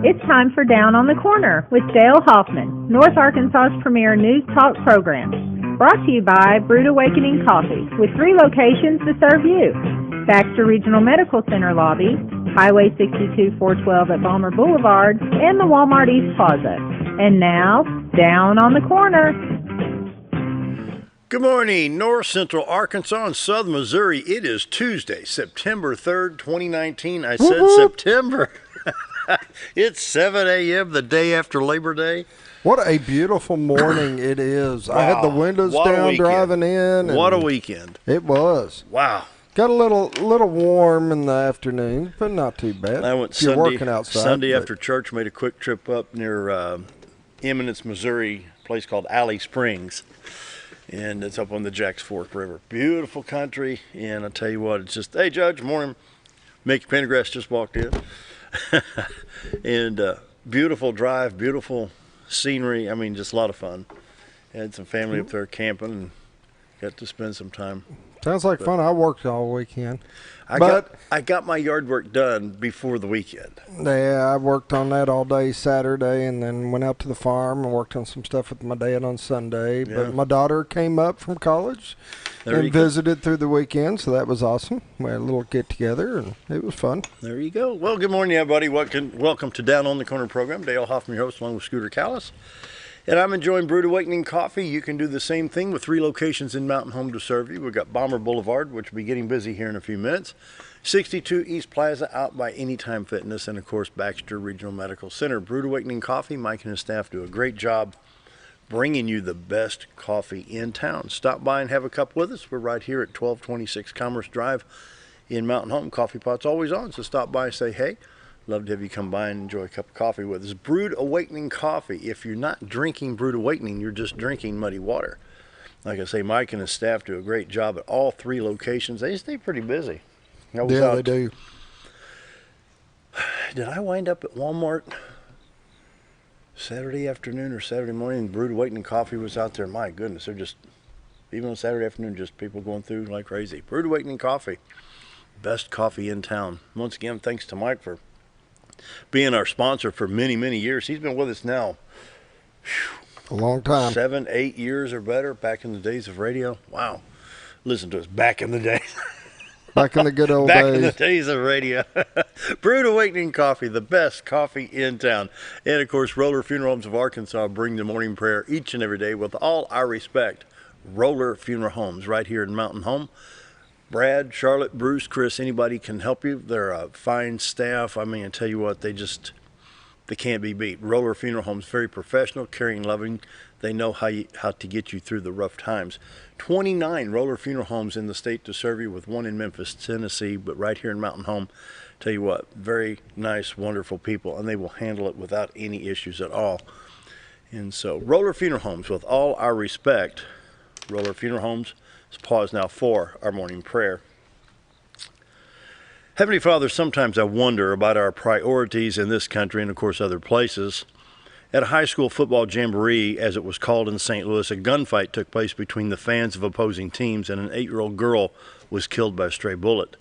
It's time for Down on the Corner with Dale Hoffman, North Arkansas's premier news talk program. Brought to you by Brood Awakening Coffee, with 3 locations to serve you. Baxter Regional Medical Center lobby, Highway 62 412 at Balmer Boulevard, and the Walmart East Plaza. And now, Down on the Corner. Good morning, North Central Arkansas and Southern Missouri. It is Tuesday, September 3rd, 2019. I said September. It's 7 a.m. the day after Labor Day. What a beautiful morning it is. Wow. I had the windows down driving in. What a weekend. It was. Wow. Got a little warm in the afternoon, but not too bad. I went working outside, Sunday after church, made a quick trip up near Eminence, Missouri, a place called Alley Springs. And it's up on the Jacks Fork River. Beautiful country. And I tell you what, it's just, hey, Judge, morning. Mickey Pendergrass just walked in. And beautiful drive, beautiful scenery. I mean, just a lot of fun. Had some family up there camping and got to spend some time. Sounds like fun. I worked all weekend. I got my yard work done before the weekend. Yeah, I worked on that all day Saturday and then went out to the farm and worked on some stuff with my dad on Sunday. Yeah. But my daughter came up from college and visited through the weekend, so that was awesome. We had a little get-together, and it was fun. There you go. Well, good morning, everybody. Welcome to Down on the Corner program. Dale Hoffman, your host, along with Scooter Callis. And I'm enjoying Brood Awakening Coffee. You can do the same thing with 3 locations in Mountain Home to serve you. We've got Balmer Boulevard, which will be getting busy here in a few minutes. 62 East Plaza out by Anytime Fitness. And, of course, Baxter Regional Medical Center. Brood Awakening Coffee, Mike and his staff do a great job bringing you the best coffee in town. Stop by and have a cup with us. We're right here at 1226 Commerce Drive in Mountain Home. Coffee pot's always on, so stop by and say, hey. Love to have you come by and enjoy a cup of coffee with us. Brood Awakening Coffee. If you're not drinking Brood Awakening, you're just drinking muddy water. Like I say, Mike and his staff do a great job at all 3 locations. They stay pretty busy. They do. Did I wind up at Walmart Saturday afternoon or Saturday morning? Brood Awakening Coffee was out there. My goodness, they're just, even on Saturday afternoon, just people going through like crazy. Brood Awakening Coffee. Best coffee in town. Once again, thanks to Mike for being our sponsor for many, many years. He's been with us now a long time. 7, 8 years or better, back in the days of radio. Wow. Listen to us back in the day. Back in the good old back days. Back in the days of radio. Brood Awakening Coffee, the best coffee in town. And, of course, Roller Funeral Homes of Arkansas bring the morning prayer each and every day with all our respect. Roller Funeral Homes right here in Mountain Home. Brad, Charlotte, Bruce, Chris, anybody can help you. They're a fine staff. I mean, I tell you what, they can't be beat. Roller Funeral Homes, very professional, caring, loving. They know how to get you through the rough times. 29 Roller Funeral Homes in the state to serve you, with 1 in Memphis, Tennessee, but right here in Mountain Home. Tell you what, very nice, wonderful people, and they will handle it without any issues at all. And so, Roller Funeral Homes, with all our respect, Roller Funeral Homes. Let's pause now for our morning prayer. Heavenly Father, sometimes I wonder about our priorities in this country and, of course, other places. At a high school football jamboree, as it was called in St. Louis, a gunfight took place between the fans of opposing teams, and an 8-year-old girl was killed by a stray bullet.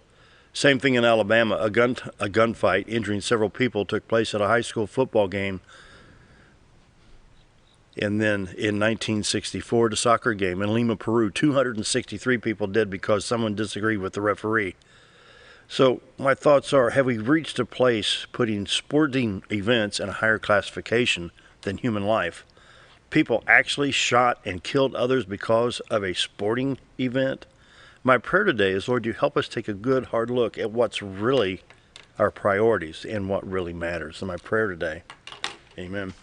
Same thing in Alabama. A gunfight injuring several people took place at a high school football game. And then in 1964, the soccer game in Lima, Peru, 263 people dead because someone disagreed with the referee. So my thoughts are, have we reached a place putting sporting events in a higher classification than human life? People actually shot and killed others because of a sporting event? My prayer today is, Lord, you help us take a good, hard look at what's really our priorities and what really matters. So my prayer today, amen.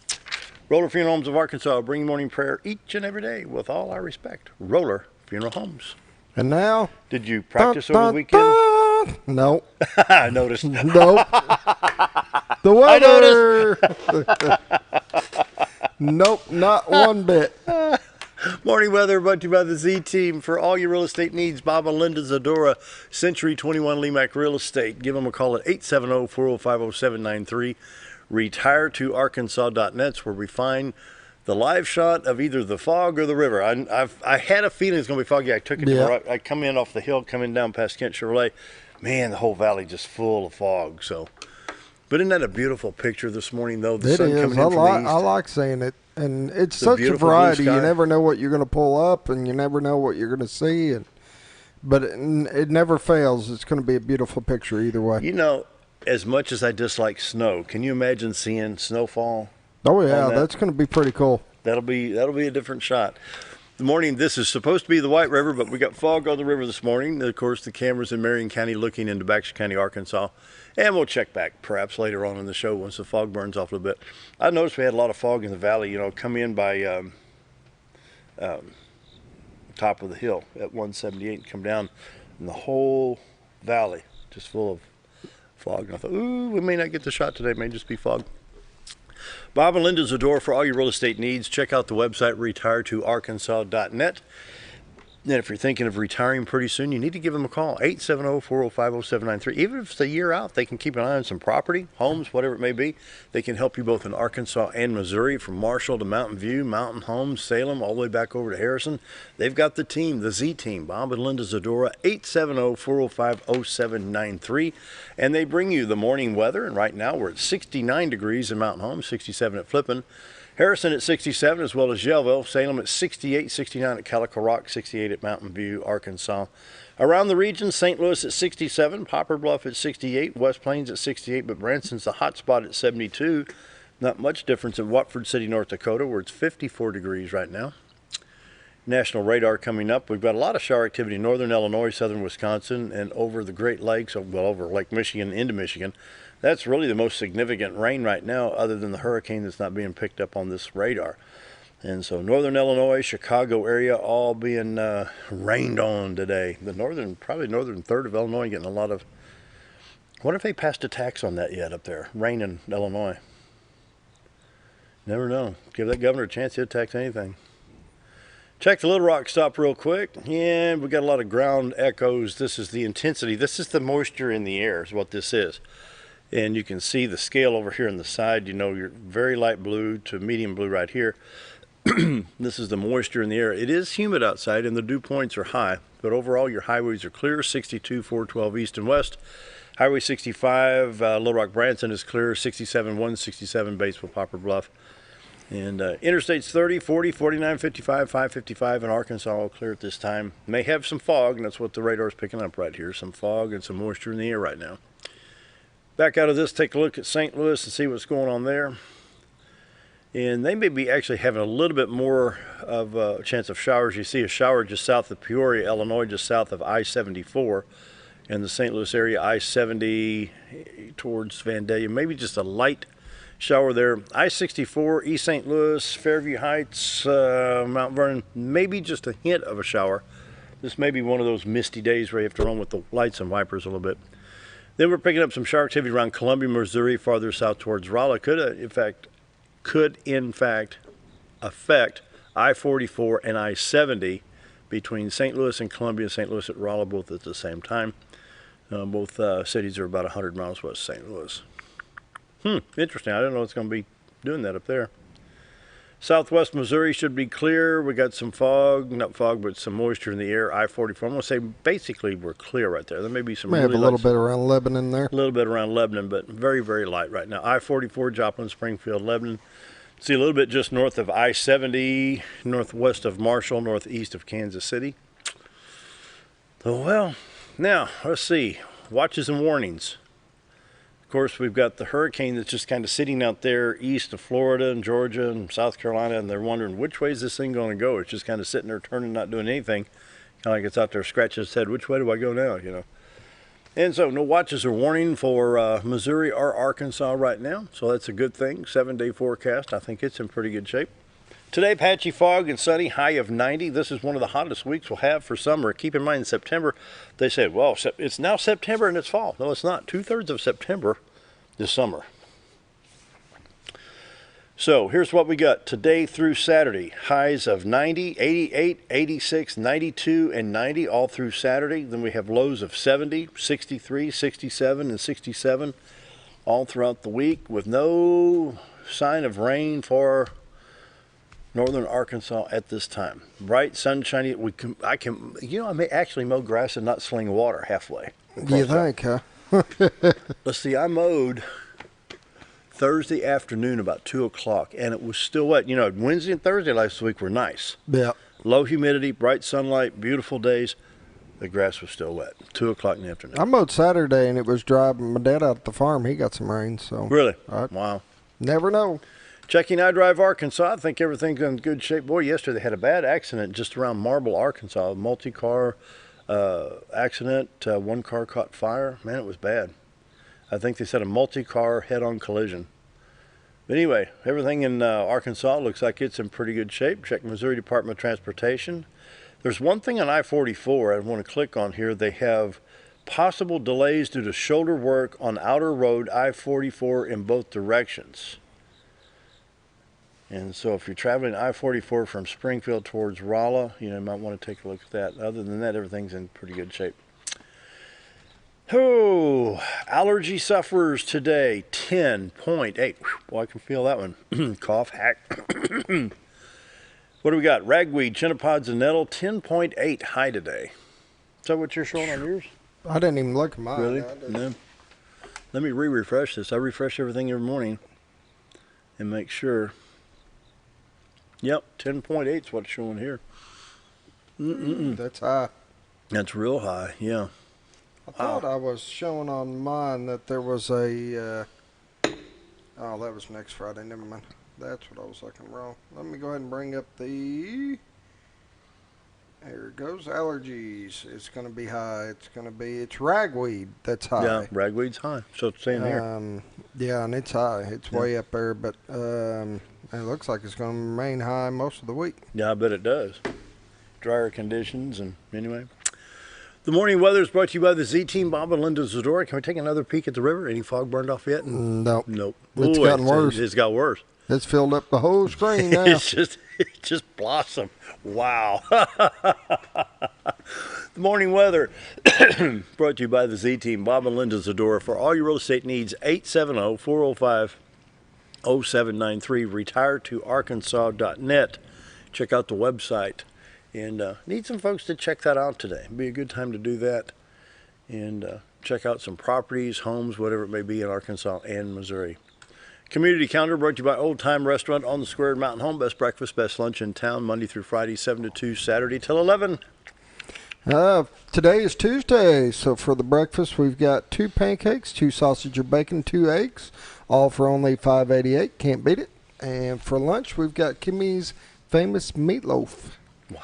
Roller Funeral Homes of Arkansas bring morning prayer each and every day with all our respect. Roller Funeral Homes. And now? Did you practice over the weekend? No. I noticed. No. The weather. I noticed. Nope, not one bit. Morning weather brought to you by the Z-Team. For all your real estate needs, Bob and Linda Zadora, Century 21 Lemac Real Estate. Give them a call at 870-405-0793. RetireToArkansas.net's where we find the live shot of either the fog or the river. I had a feeling it's going to be foggy. I took it I come in off the hill, coming down past Kent Chevrolet. Man, the whole valley just full of fog. So But isn't that a beautiful picture this morning, though? The It sun is. coming in from the east. I like seeing it, and it's The such a beautiful blue variety. You sky. never know what you're going to pull up, and you never know what you're going to see, but it never fails. It's going to be a beautiful picture either way. You know, as much as I dislike snow, can you imagine seeing snowfall? Oh yeah, that's going to be pretty cool. That'll be a different shot. The morning, this is supposed to be the White River, but we got fog on the river this morning. Of course, the cameras in Marion County looking into Baxter County, Arkansas. And we'll check back perhaps later on in the show once the fog burns off a little bit. I noticed we had a lot of fog in the valley, come in by top of the hill at 178 and come down, and the whole valley just full of fog. And I thought, ooh, we may not get the shot today. It may just be fog. Bob and Linda Zador for all your real estate needs. Check out the website retiretoarkansas.net. And if you're thinking of retiring pretty soon, you need to give them a call, 870-405-0793. Even if it's a year out, they can keep an eye on some property, homes, whatever it may be. They can help you both in Arkansas and Missouri, from Marshall to Mountain View, Mountain Homes, Salem, all the way back over to Harrison. They've got the team, the Z team, Bob and Linda Zadora, 870-405-0793. And they bring you the morning weather. And right now we're at 69 degrees in Mountain Homes, 67 at Flippin. Harrison at 67, as well as Yellville. Salem at 68, 69 at Calico Rock, 68 at Mountain View, Arkansas. Around the region, St. Louis at 67, Poplar Bluff at 68, West Plains at 68, but Branson's the hot spot at 72. Not much difference in Watford City, North Dakota, where it's 54 degrees right now. National radar coming up. We've got a lot of shower activity in northern Illinois, southern Wisconsin, and over the Great Lakes, well, over Lake Michigan into Michigan. That's really the most significant rain right now, other than the hurricane that's not being picked up on this radar. And so northern Illinois, Chicago area, all being rained on today. Probably northern third of Illinois getting a lot of, I wonder if they passed a tax on that yet up there, rain in Illinois. Never know. Give that governor a chance, he'll tax anything. Check the Little Rock stop real quick. Yeah, we got a lot of ground echoes. This is the intensity. This is the moisture in the air is what this is. And you can see the scale over here on the side. You're very light blue to medium blue right here. This is the moisture in the air. It is humid outside and the dew points are high, but overall your highways are clear, 62, 412 east and west. Highway 65, Little Rock Branson is clear, 67, 167 Batesville, Poplar Bluff. And interstates 30, 40, 49, 55, 555 in Arkansas all clear at this time. May have some fog, and that's what the radar is picking up right here. Some fog and some moisture in the air right now. Back out of this, take a look at St. Louis and see what's going on there. And they may be actually having a little bit more of a chance of showers. You see a shower just south of Peoria, Illinois, just south of I-74. In the St. Louis area, I-70 towards Vandalia. Maybe just a light shower there. I-64, East St. Louis, Fairview Heights, Mount Vernon. Maybe just a hint of a shower. This may be one of those misty days where you have to run with the lights and wipers a little bit. Then we're picking up some shower activity around Columbia, Missouri, farther south towards Rolla. Could in fact affect I-44 and I-70 between St. Louis and Columbia, St. Louis at Rolla, both at the same time. Both cities are about 100 miles west of St. Louis. Interesting. I don't know it's going to be doing that up there. Southwest Missouri should be clear. We got some fog, not fog, but some moisture in the air. I-44. I'm going to say basically we're clear right there. There may be some May really have a little bit around Lebanon there. A little bit around Lebanon, but very, very light right now. I-44, Joplin, Springfield, Lebanon. See a little bit just north of I-70, northwest of Marshall, northeast of Kansas City. So, well, now let's see. Watches and warnings. Of course, we've got the hurricane that's just kind of sitting out there east of Florida and Georgia and South Carolina, and they're wondering which way is this thing going to go. It's just kind of sitting there turning, not doing anything. Kind of like it's out there scratching its head. Which way do I go now, And so no watches or warning for Missouri or Arkansas right now. So that's a good thing. 7-day forecast. I think it's in pretty good shape. Today, patchy fog and sunny, high of 90. This is one of the hottest weeks we'll have for summer. Keep in mind, in September, they said, well, it's now September and it's fall. No, it's not. 2/3 of September is summer. So here's what we got today through Saturday. Highs of 90, 88, 86, 92, and 90 all through Saturday. Then we have lows of 70, 63, 67, and 67 all throughout the week with no sign of rain for northern Arkansas at this time. Bright, sunshiny. I may actually mow grass and not sling water halfway. You think, huh? Let's see, I mowed Thursday afternoon about 2 o'clock, and it was still wet. You know, Wednesday and Thursday last week were nice. Yeah. Low humidity, bright sunlight, beautiful days. The grass was still wet. 2 o'clock in the afternoon. I mowed Saturday, and it was dry. My dad out at the farm, he got some rain. So Really? Wow. Never know. Checking iDrive Arkansas. I think everything's in good shape. Boy, yesterday they had a bad accident just around Marble, Arkansas. A multi-car accident. One car caught fire. Man, it was bad. I think they said a multi-car head-on collision. But anyway, everything in Arkansas looks like it's in pretty good shape. Check Missouri Department of Transportation. There's one thing on I-44 I want to click on here. They have possible delays due to shoulder work on Outer Road I-44 in both directions. And so if you're traveling I-44 from Springfield towards Rolla, you might want to take a look at that. Other than that, everything's in pretty good shape. Oh, allergy sufferers today, 10.8. Boy, I can feel that one. Cough, hack. What do we got? Ragweed, chinnopods, and nettle, 10.8 high today. Is that what you're showing on yours? I didn't even look at mine. Really? No. Let me refresh this. I refresh everything every morning and make sure. Yep, 10.8 is what's showing here. That's high. That's real high, yeah. I thought I was showing on mine that there was a, oh, that was next Friday. Never mind. That's what I was looking wrong. Let me go ahead and bring up the, there it goes, allergies. It's going to be high. It's ragweed that's high. Yeah, ragweed's high. So it's saying here. Yeah, and it's high. It's way up there, but it looks like it's going to remain high most of the week. Yeah, I bet it does. Drier conditions, and anyway. The morning weather is brought to you by the Z-Team, Bob and Linda Zadora. Can we take another peek at the river? Any fog burned off yet? Nope. It's gotten worse. It's got worse. It's filled up the whole screen now. It just blossomed. Wow. The morning weather brought to you by the Z-Team, Bob and Linda Zadora. For all your real estate needs, 870-405-0793, retiretoarkansas.net. Check out the website. And need some folks to check that out today. It'd be a good time to do that. And check out some properties, homes, whatever it may be in Arkansas and Missouri. Community calendar brought to you by Old Time Restaurant on the Square at Mountain Home. Best breakfast, best lunch in town, Monday through Friday, 7 to 2, Saturday till 11. Today is Tuesday, so for the breakfast we've got 2 pancakes, 2 sausage or bacon, 2 eggs, all for only $5.88. Can't beat it. And for lunch we've got Kimmy's famous meatloaf. Wow.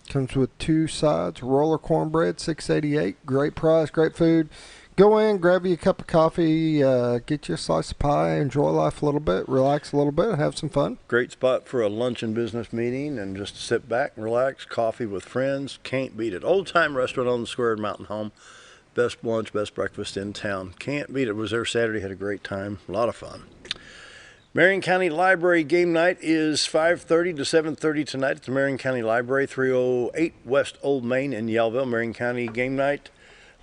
Comes with 2 sides, roller cornbread, $6.88. Great price, great food. Go in, grab you a cup of coffee, get you a slice of pie, enjoy life a little bit, relax a little bit, have some fun. Great spot for a lunch and business meeting and just sit back and relax, coffee with friends. Can't beat it. Old Time Restaurant on the Square at Mountain Home. Best lunch, best breakfast in town. Can't beat it. Was there Saturday, had a great time. A lot of fun. Marion County Library game night is 5:30 to 7:30 tonight at the Marion County Library, 308 West Old Main in Yellville. Marion County game night.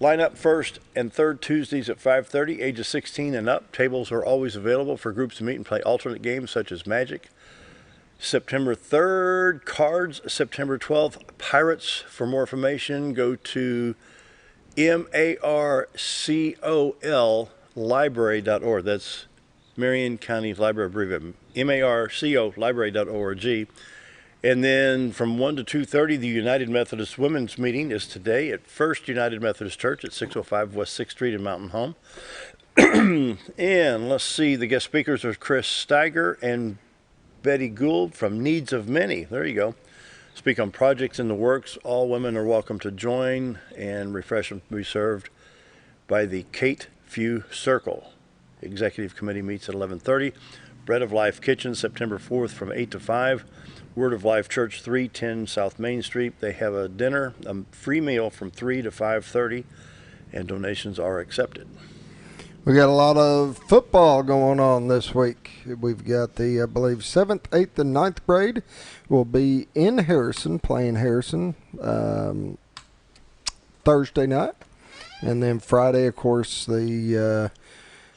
Line up first and third Tuesdays at 5:30, ages 16 and up. Tables are always available for groups to meet and play alternate games such as Magic. September 3rd, Cards. September 12th, Pirates. For more information, go to marcol.library.org. That's Marion County Library abbreviation, marcolibrary.org. And then from 1 to 2:30, the United Methodist Women's Meeting is today at First United Methodist Church at 605 West 6th Street in Mountain Home. And let's see, the guest speakers are Chris Steiger and Betty Gould from Needs of Many. There you go. Speak on projects in the works. All women are welcome to join, and refreshments will be served by the Kate Few Circle. Executive Committee meets at 11:30. Bread of Life Kitchen, September 4th from 8 to 5. Word of Life Church, 310 South Main Street. They have a dinner, a free meal from 3 to 5:30, and donations are accepted. We got a lot of football going on this week. We've got the, I believe, 7th, 8th, and 9th grade will be in Harrison, playing Harrison Thursday night. And then Friday, of course, the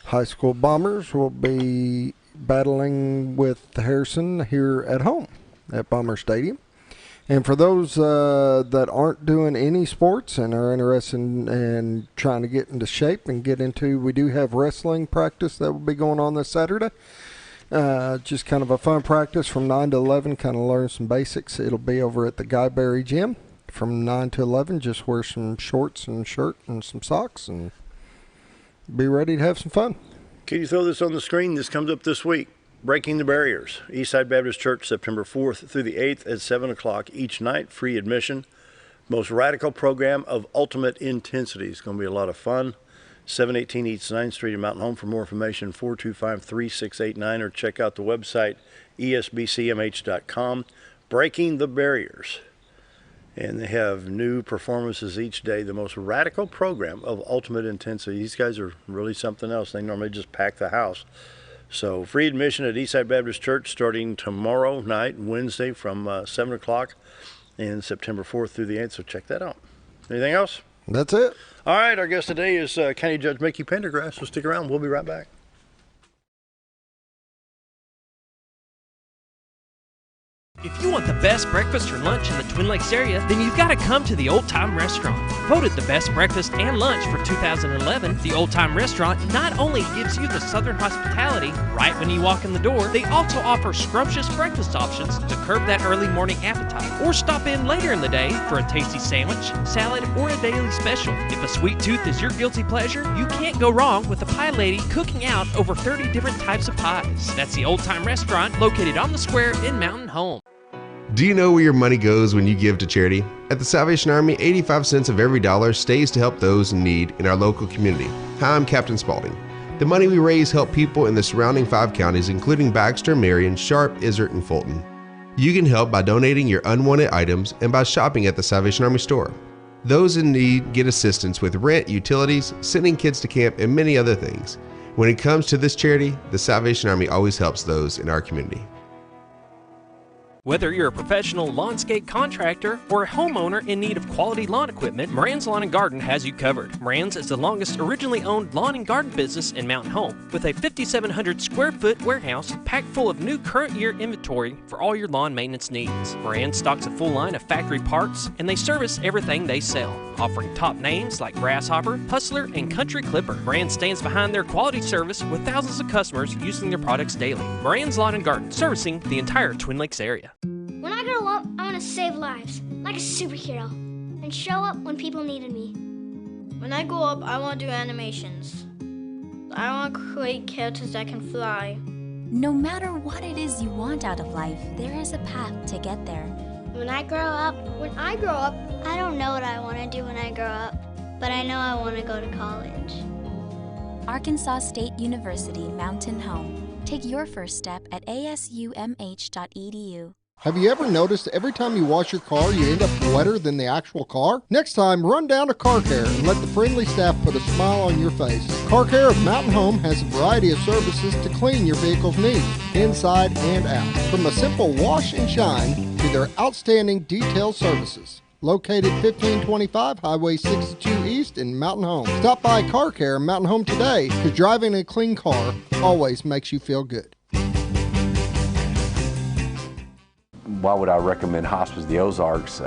high school Bombers will be battling with Harrison here at home at Bomber Stadium. And for those that aren't doing any sports and are interested in trying to get into shape and get into, we do have wrestling practice that will be going on this Saturday. Just kind of a fun practice from 9 to 11, kind of learn some basics. It'll be over at the Guyberry Gym from 9 to 11. Just wear some shorts and shirt and some socks and be ready to have some fun. Can you throw this on the screen? This comes up this week. Breaking the Barriers. Eastside Baptist Church, September 4th through the 8th at 7 o'clock each night. Free admission. Most radical program of ultimate intensity. It's going to be a lot of fun. 718 East 9th Street in Mountain Home. For more information, 425-3689, or check out the website, esbcmh.com. Breaking the Barriers. And they have new performances each day. The most radical program of ultimate intensity. These guys are really something else. They normally just pack the house. So free admission at Eastside Baptist Church starting tomorrow night, Wednesday from 7 o'clock, and September 4th through the 8th. So check that out. Anything else? That's it. All right, our guest today is County Judge Mickey Pendergrass. So stick around. We'll be right back. If you want the best breakfast or lunch in the Twin Lakes area, then you've got to come to the Old Time Restaurant. Voted the best breakfast and lunch for 2011, the Old Time Restaurant not only gives you the Southern hospitality right when you walk in the door, they also offer scrumptious breakfast options to curb that early morning appetite. Or stop in later in the day for a tasty sandwich, salad, or a daily special. If a sweet tooth is your guilty pleasure, you can't go wrong with the pie lady cooking out over 30 different types of pies. That's the Old Time Restaurant located on the square in Mountain Home. Do you know where your money goes when you give to charity? At the Salvation Army, 85 cents of every dollar stays to help those in need in our local community. Hi, I'm Captain Spaulding. The money we raise help people in the surrounding 5 counties, including Baxter, Marion, Sharp, Izzard, and Fulton. You can help by donating your unwanted items and by shopping at the Salvation Army store. Those in need get assistance with rent, utilities, sending kids to camp, and many other things. When it comes to this charity, the Salvation Army always helps those in our community. Whether you're a professional lawnscape contractor or a homeowner in need of quality lawn equipment, Moran's Lawn & Garden has you covered. Moran's is the longest originally owned lawn and garden business in Mountain Home, with a 5,700 square foot warehouse packed full of new current year inventory for all your lawn maintenance needs. Moran stocks a full line of factory parts, and they service everything they sell, offering top names like Grasshopper, Hustler, and Country Clipper. Moran stands behind their quality service with thousands of customers using their products daily. Moran's Lawn & Garden, servicing the entire Twin Lakes area. When I grow up, I want to save lives, like a superhero, and show up when people needed me. When I grow up, I want to do animations. I want to create characters that can fly. No matter what it is you want out of life, there is a path to get there. When I grow up, I don't know what I want to do when I grow up, but I know I want to go to college. Arkansas State University Mountain Home. Take your first step at asumh.edu. Have you ever noticed every time you wash your car, you end up wetter than the actual car? Next time, run down to Car Care and let the friendly staff put a smile on your face. Car Care of Mountain Home has a variety of services to clean your vehicle's needs, inside and out. From a simple wash and shine to their outstanding detailed services. Located 1525 Highway 62 East in Mountain Home. Stop by Car Care Mountain Home today, because driving a clean car always makes you feel good. Why would I recommend Hospice the Ozarks?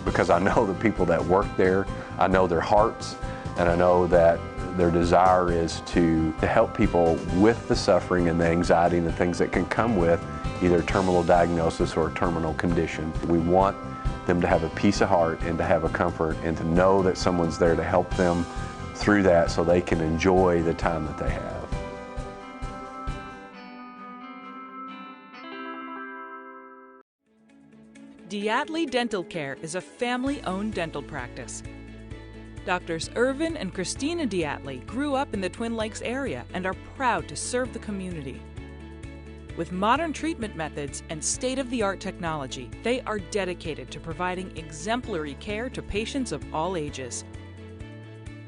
Because I know the people that work there, I know their hearts, and I know that their desire is to help people with the suffering and the anxiety and the things that can come with either terminal diagnosis or a terminal condition. We want them to have a peace of heart and to have a comfort and to know that someone's there to help them through that so they can enjoy the time that they have. Diatley Dental Care is a family-owned dental practice. Doctors Irvin and Christina Diatley grew up in the Twin Lakes area and are proud to serve the community. With modern treatment methods and state-of-the-art technology, they are dedicated to providing exemplary care to patients of all ages.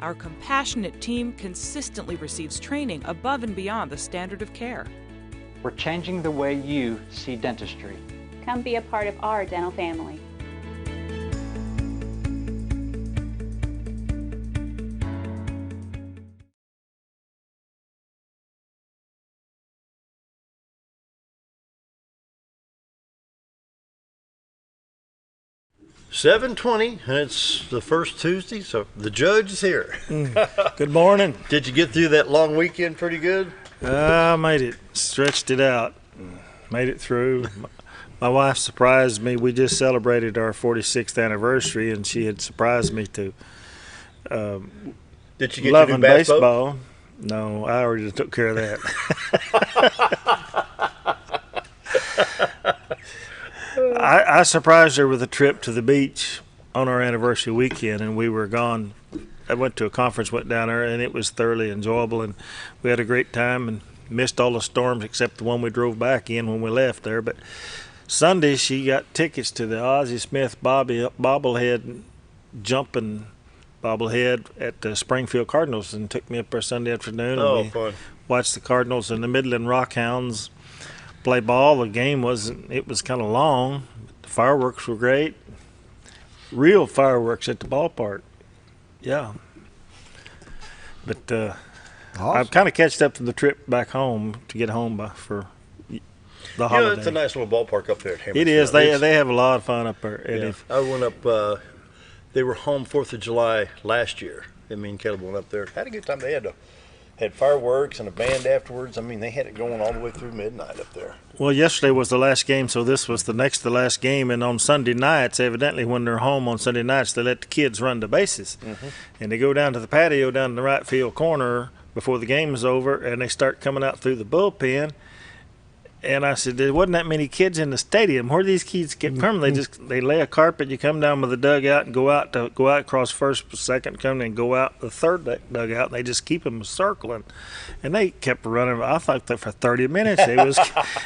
Our compassionate team consistently receives training above and beyond the standard of care. We're changing the way you see dentistry. Come be a part of our dental family. 7:20, and it's the first Tuesday, so the judge is here. Good morning. Did you get through that long weekend pretty good? I made it, stretched it out, made it through. My wife surprised me. We just celebrated our 46th anniversary, and she had surprised me to Did you get loving your new bass baseball. boat? No, I already took care of that. I surprised her with a trip to the beach on our anniversary weekend, and we were gone. I went to a conference, went down there, and it was thoroughly enjoyable, and we had a great time and missed all the storms except the one we drove back in when we left there. But Sunday, she got tickets to the Ozzie Smith bobblehead jumping bobblehead at the Springfield Cardinals and took me up there Sunday afternoon. Oh, and we fun. watched the Cardinals and the Midland Rockhounds play ball. The game was kind of long. The fireworks were great. Real fireworks at the ballpark. Yeah. But Awesome. I've kind of catched up to the trip back home to get home for the holiday. It's a nice little ballpark up there at Hamilton. It is. They have a lot of fun up there. And I went up. They were home 4th of July last year. Me and Caleb went up there. Had a good time. They had fireworks and a band afterwards. I mean, they had it going all the way through midnight up there. Well, yesterday was the last game, so this was the next to last game. And on Sunday nights, evidently when they're home on Sunday nights, they let the kids run the bases. Mm-hmm. And they go down to the patio down in the right field corner before the game is over, and they start coming out through the bullpen. And I said, there wasn't that many kids in the stadium. Where do these kids get from? They lay a carpet. You come down with the dugout and go out across first, second, come and go out the third dugout. And they just keep them circling, and they kept running. I thought that for 30 minutes it was,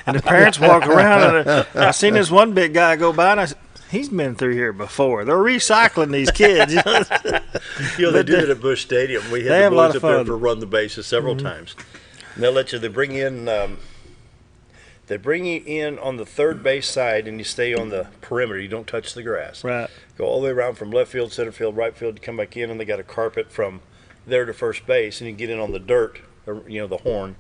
and the parents walk around. And I seen this one big guy go by, and I said, he's been through here before. They're recycling these kids. They do it at Busch Stadium. We had the boys up there for run the bases several times. And they'll let you. They bring you in on the third base side, and you stay on the perimeter. You don't touch the grass. Right. Go all the way around from left field, center field, right field. You come back in, and they got a carpet from there to first base, and you get in on the dirt, or, the horn.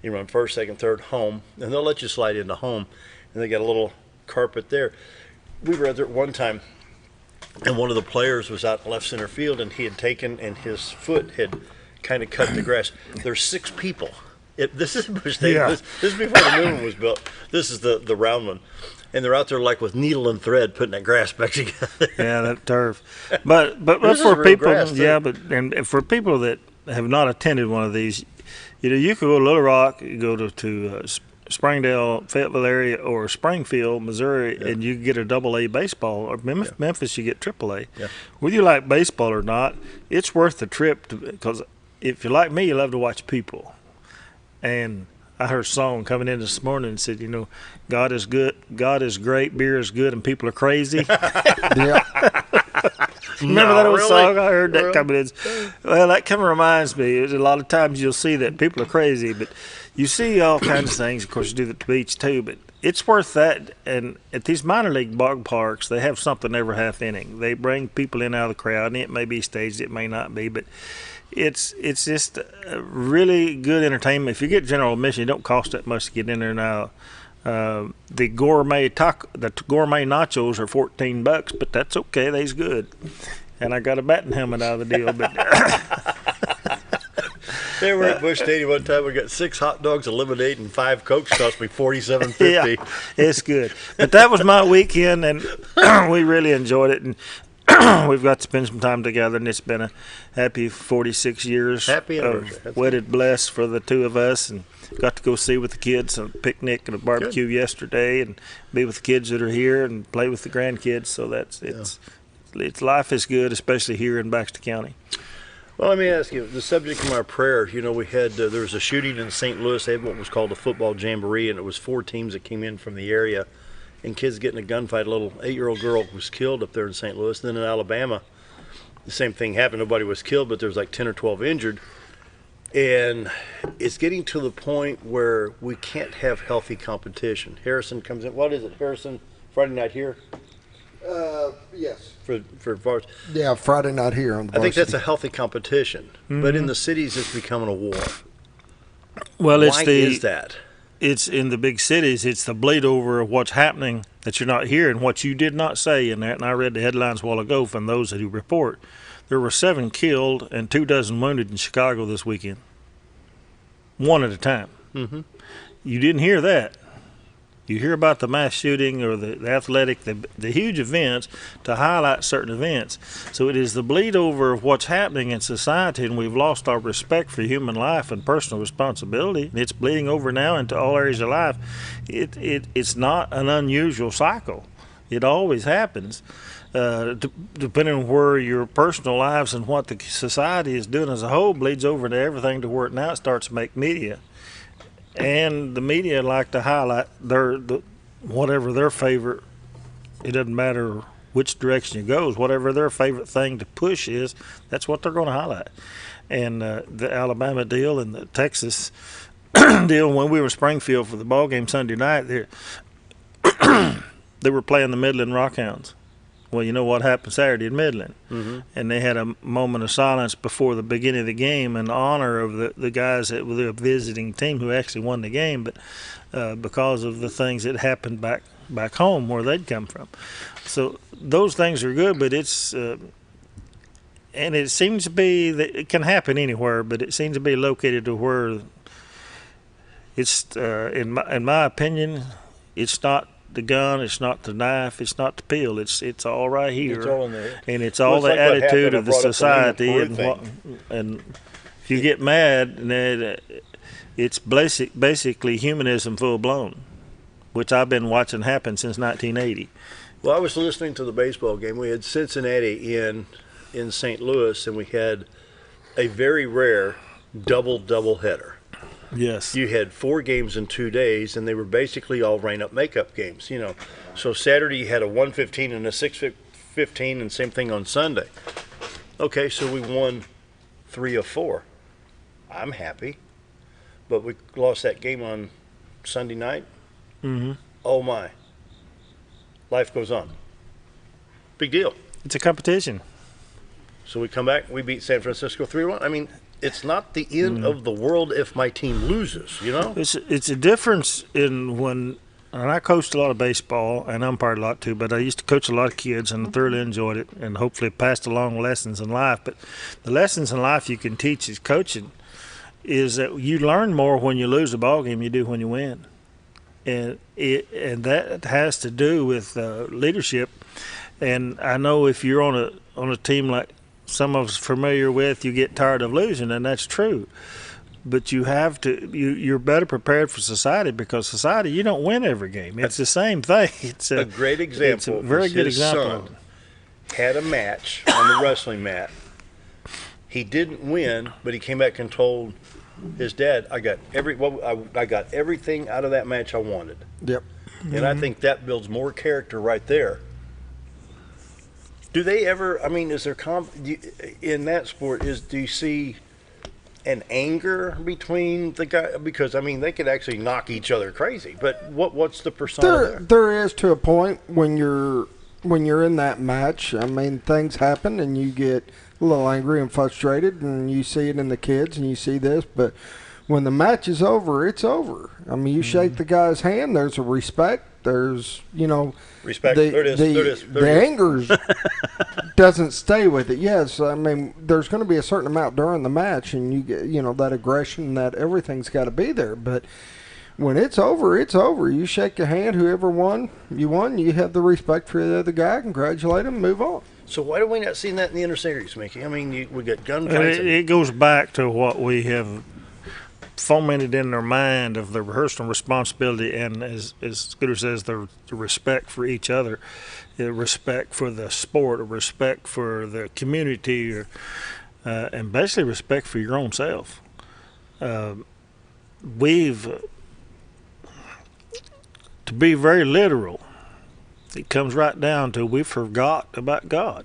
You run first, second, third, home, and they'll let you slide into home, and they got a little carpet there. We were out there at one time, and one of the players was out in left center field, and he had taken, and his foot had kind of cut the grass. There's 6 people. This is Busch Stadium. Yeah. This is before the new one was built. This is the round one. And they're out there like with needle and thread putting that grass back together. Yeah, that turf. But for people, and for people that have not attended one of these, you could go to Little Rock, you go to Springdale, Fayetteville area, or Springfield, Missouri, and you get a AA baseball. Or Memphis, you get AAA. Yeah. Whether you like baseball or not, it's worth the trip because if you're like me, you love to watch people. And I heard a song coming in this morning and said, God is good, God is great, beer is good, and people are crazy. Yeah. Remember that old song? I heard that coming in. Well, that kind of reminds me. A lot of times you'll see that people are crazy, but you see all kinds of things. Of course, you do that at the beach too, but it's worth that. And at these minor league ballparks, they have something every half inning. They bring people in out of the crowd, and it may be staged, it may not be, but it's just really good entertainment. If you get general admission, it don't cost that much to get in there now. The gourmet nachos are $14, but that's okay. They's good. And I got a batting helmet out of the deal. But they were at Busch Stadium one time. We got 6 hot dogs, a lemonade, and 5 Cokes. Cost me $47.50. Yeah, it's good. But that was my weekend, and we really enjoyed it. And we've got to spend some time together, and it's been a happy 46 years of wedded bliss for the two of us, and got to go see with the kids a picnic and a barbecue yesterday, and be with the kids that are here and play with the grandkids. So it's life is good, especially here in Baxter County. Well, let me ask you, the subject of our prayer, we had, there was a shooting in St. Louis. They had what was called a football jamboree, and it was 4 teams that came in from the area. And kids getting a gunfight. A little 8-year-old girl was killed up there in St. Louis. And then in Alabama, the same thing happened. Nobody was killed, but there was like 10 or 12 injured. And it's getting to the point where we can't have healthy competition. Harrison comes in. What is it, Harrison? Friday night here? Yes. For varsity. Yeah, Friday night here on the varsity. I think that's a healthy competition. Mm-hmm. But in the cities, it's becoming a war. Well, Why is that? it's in the big cities, it's the bleed over of what's happening that you're not hearing, what you did not say in that. And I read the headlines a while ago from those who report. There were 7 killed and 24 wounded in Chicago this weekend. One at a time. Mm-hmm. You didn't hear that. You hear about the mass shooting or the athletic, the huge events to highlight certain events. So it is the bleed over of what's happening in society, and we've lost our respect for human life and personal responsibility. It's bleeding over now into all areas of life. It's not an unusual cycle. It always happens. Depending on where your personal lives and what the society is doing as a whole bleeds over into everything to where now it starts to make media. And the media like to highlight whatever their favorite, it doesn't matter which direction it goes, whatever their favorite thing to push is, that's what they're going to highlight. And the Alabama deal and the Texas deal, when we were in Springfield for the ball game Sunday night, they were playing the Midland Rockhounds. Well, you know what happened Saturday in Midland. Mm-hmm. And they had a moment of silence before the beginning of the game in honor of the guys that were the visiting team who actually won the game, but because of the things that happened back home where they'd come from. So those things are good, but it's and it seems to be that it can happen anywhere, but it seems to be located to where it's in my opinion, it's not the gun, it's not the knife, it's not the pill, it's all right here. It's all in there. And it's all the attitude of the society and if you get mad, it's basically humanism full blown, which I've been watching happen since 1980. Well, I was listening to the baseball game. We had Cincinnati in St. Louis, and we had a very rare double header. Yes. You had 4 games in 2 days, and they were basically all rain-up makeup games, you know. So Saturday you had a 1:15 and a 6:15, and same thing on Sunday. Okay, so we won 3 of 4. I'm happy. But we lost that game on Sunday night. Mm-hmm. Oh, my. Life goes on. Big deal. It's a competition. So we come back, we beat San Francisco 3-1. I mean, it's not the end of the world if my team loses, you know? It's a difference in when, and I coached a lot of baseball and umpired a lot too, but I used to coach a lot of kids and thoroughly enjoyed it and hopefully passed along lessons in life. But the lessons in life you can teach as coaching is that you learn more when you lose a ball game you do when you win. And that has to do with leadership. And I know if you're on a team like some of us familiar with, you get tired of losing, and that's true. But you have to. You're better prepared for society because society, you don't win every game. It's the same thing. It's a great example. It's a very good example. Son had a match on the wrestling mat. He didn't win, but he came back and told his dad, "I got everything out of that match I wanted." Yep. And I think that builds more character right there. Do they ever? I mean, is there in that sport? Do you see an anger between the guy? Because I mean, they could actually knock each other crazy. But what's the persona there? There is to a point when you're in that match. I mean, things happen and you get a little angry and frustrated, and you see it in the kids and you see this. But when the match is over, it's over. I mean, you shake the guy's hand. There's a respect. There's, respect. The anger doesn't stay with it. Yes, I mean, there's going to be a certain amount during the match, and you get, that aggression, that everything's got to be there. But when it's over, it's over. You shake your hand. Whoever won, you won. You have the respect for the other guy. Congratulate him. Move on. So why do we not see that in the inner series, Mickey? I mean, we got gunfights. It goes back to what we have fomented in their mind of the personal responsibility and, as Scooter says, the respect for each other, the respect for the sport, a respect for the community, and basically respect for your own self. To be very literal, it comes right down to we forgot about God.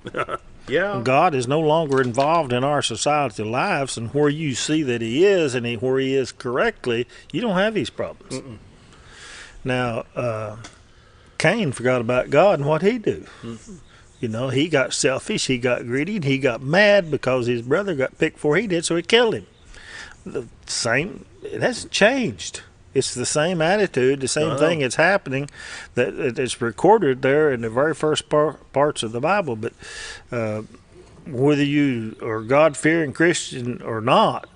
Yeah. God is no longer involved in our society lives, and where you see that he is and where he is correctly, you don't have these problems. Mm-mm. Now, Cain forgot about God and what he do. Mm-hmm. He got selfish, he got greedy, and he got mad because his brother got picked before he did, so he killed him. The same, it hasn't changed. It's the same attitude, the same thing that's happening, that it's recorded there in the very first parts of the Bible. But whether you are God-fearing Christian or not,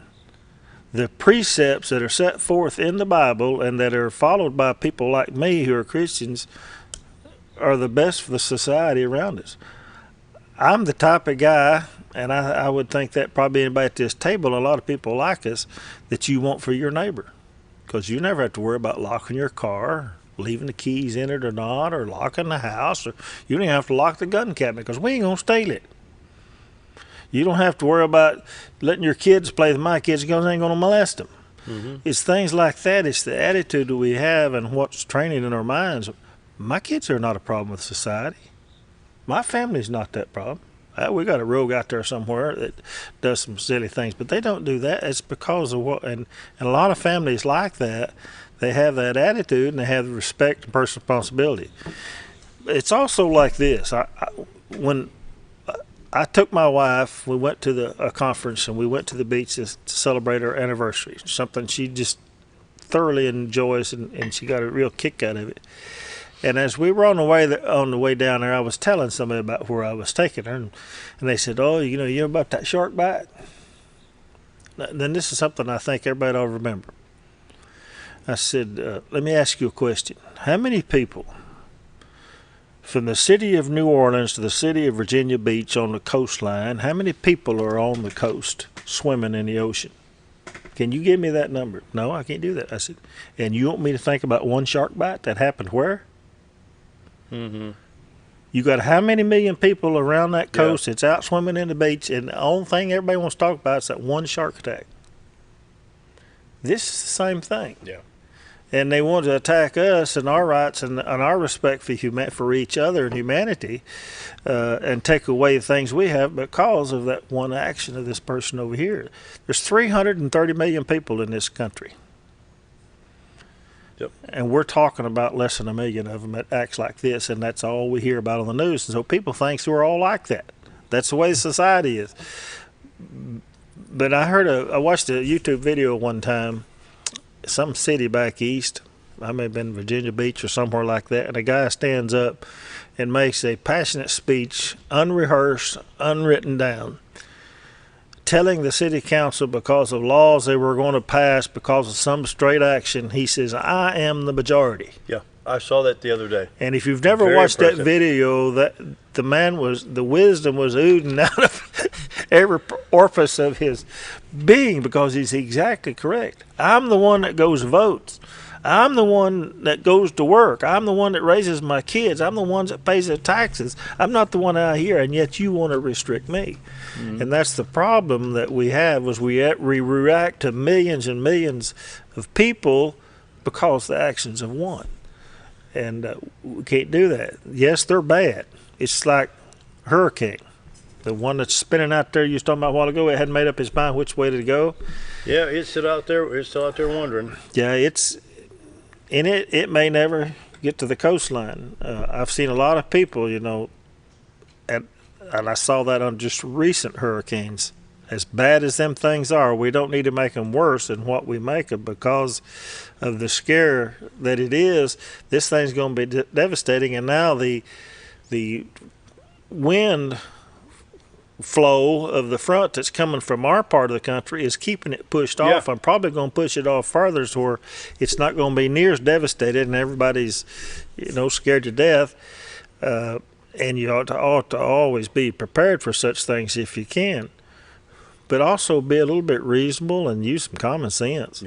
the precepts that are set forth in the Bible and that are followed by people like me who are Christians are the best for the society around us. I'm the type of guy, and I would think that probably anybody at this table, a lot of people like us, that you want for your neighbor. Because you never have to worry about locking your car, leaving the keys in it or not, or locking the house, or you don't even have to lock the gun cabinet because we ain't going to steal it. You don't have to worry about letting your kids play with my kids because they ain't going to molest them. Mm-hmm. It's things like that. It's the attitude that we have and what's training in our minds. My kids are not a problem with society. My family's not that problem. We got a rogue out there somewhere that does some silly things, but they don't do that. It's because of what, and a lot of families like that, they have that attitude and they have the respect and personal responsibility. It's also like this. When I took my wife, we went to a conference and we went to the beach to celebrate our anniversary, something she just thoroughly enjoys and she got a real kick out of it. And as we were on the way down there, I was telling somebody about where I was taking her, and they said, "Oh, you know about that shark bite?" Then this is something I think everybody ought to remember. I said, "Let me ask you a question. How many people from the city of New Orleans to the city of Virginia Beach on the coastline, how many people are on the coast swimming in the ocean? Can you give me that number?" "No, I can't do that." I said, "And you want me to think about one shark bite that happened where?" Mm-hmm. You got how many million people around that coast that's out swimming in the beach, and the only thing everybody wants to talk about is that one shark attack. This is the same thing. Yeah. And they want to attack us and our rights and our respect for each other and humanity, and take away the things we have because of that one action of this person over here. There's 330 million people in this country. Yep. And we're talking about less than 1 million of them that acts like this, and that's all we hear about on the news. And so people think we're all like that. That's the way society is. But I watched a YouTube video one time, some city back east, I may have been Virginia Beach or somewhere like that, and a guy stands up and makes a passionate speech, unrehearsed, unwritten down, telling the city council because of laws they were going to pass because of some straight action, he says, "I am the majority." Yeah, I saw that the other day. And if you've never watched that video, that the wisdom was oozing out of every orifice of his being, because he's exactly correct. I'm the one that goes votes. I'm the one that goes to work. I'm the one that raises my kids. I'm the one that pays the taxes. I'm not the one out here, and yet you want to restrict me. Mm-hmm. And that's the problem that we have, was we react to millions and millions of people because the actions of one. And we can't do that. Yes, they're bad. It's like hurricane. The one that's spinning out there you was talking about a while ago, it hadn't made up its mind which way to go. Yeah, it's still out there wondering. Yeah, it may never get to the coastline. I've seen a lot of people, and I saw that on just recent hurricanes. As bad as them things are, we don't need to make them worse than what we make them because of the scare that it is. This thing's going to be devastating, and now the wind flow of the front that's coming from our part of the country is keeping it pushed off. I'm probably going to push it off further to where it's not going to be near as devastated and everybody's scared to death. And you ought to always be prepared for such things if you can, but also be a little bit reasonable and use some common sense.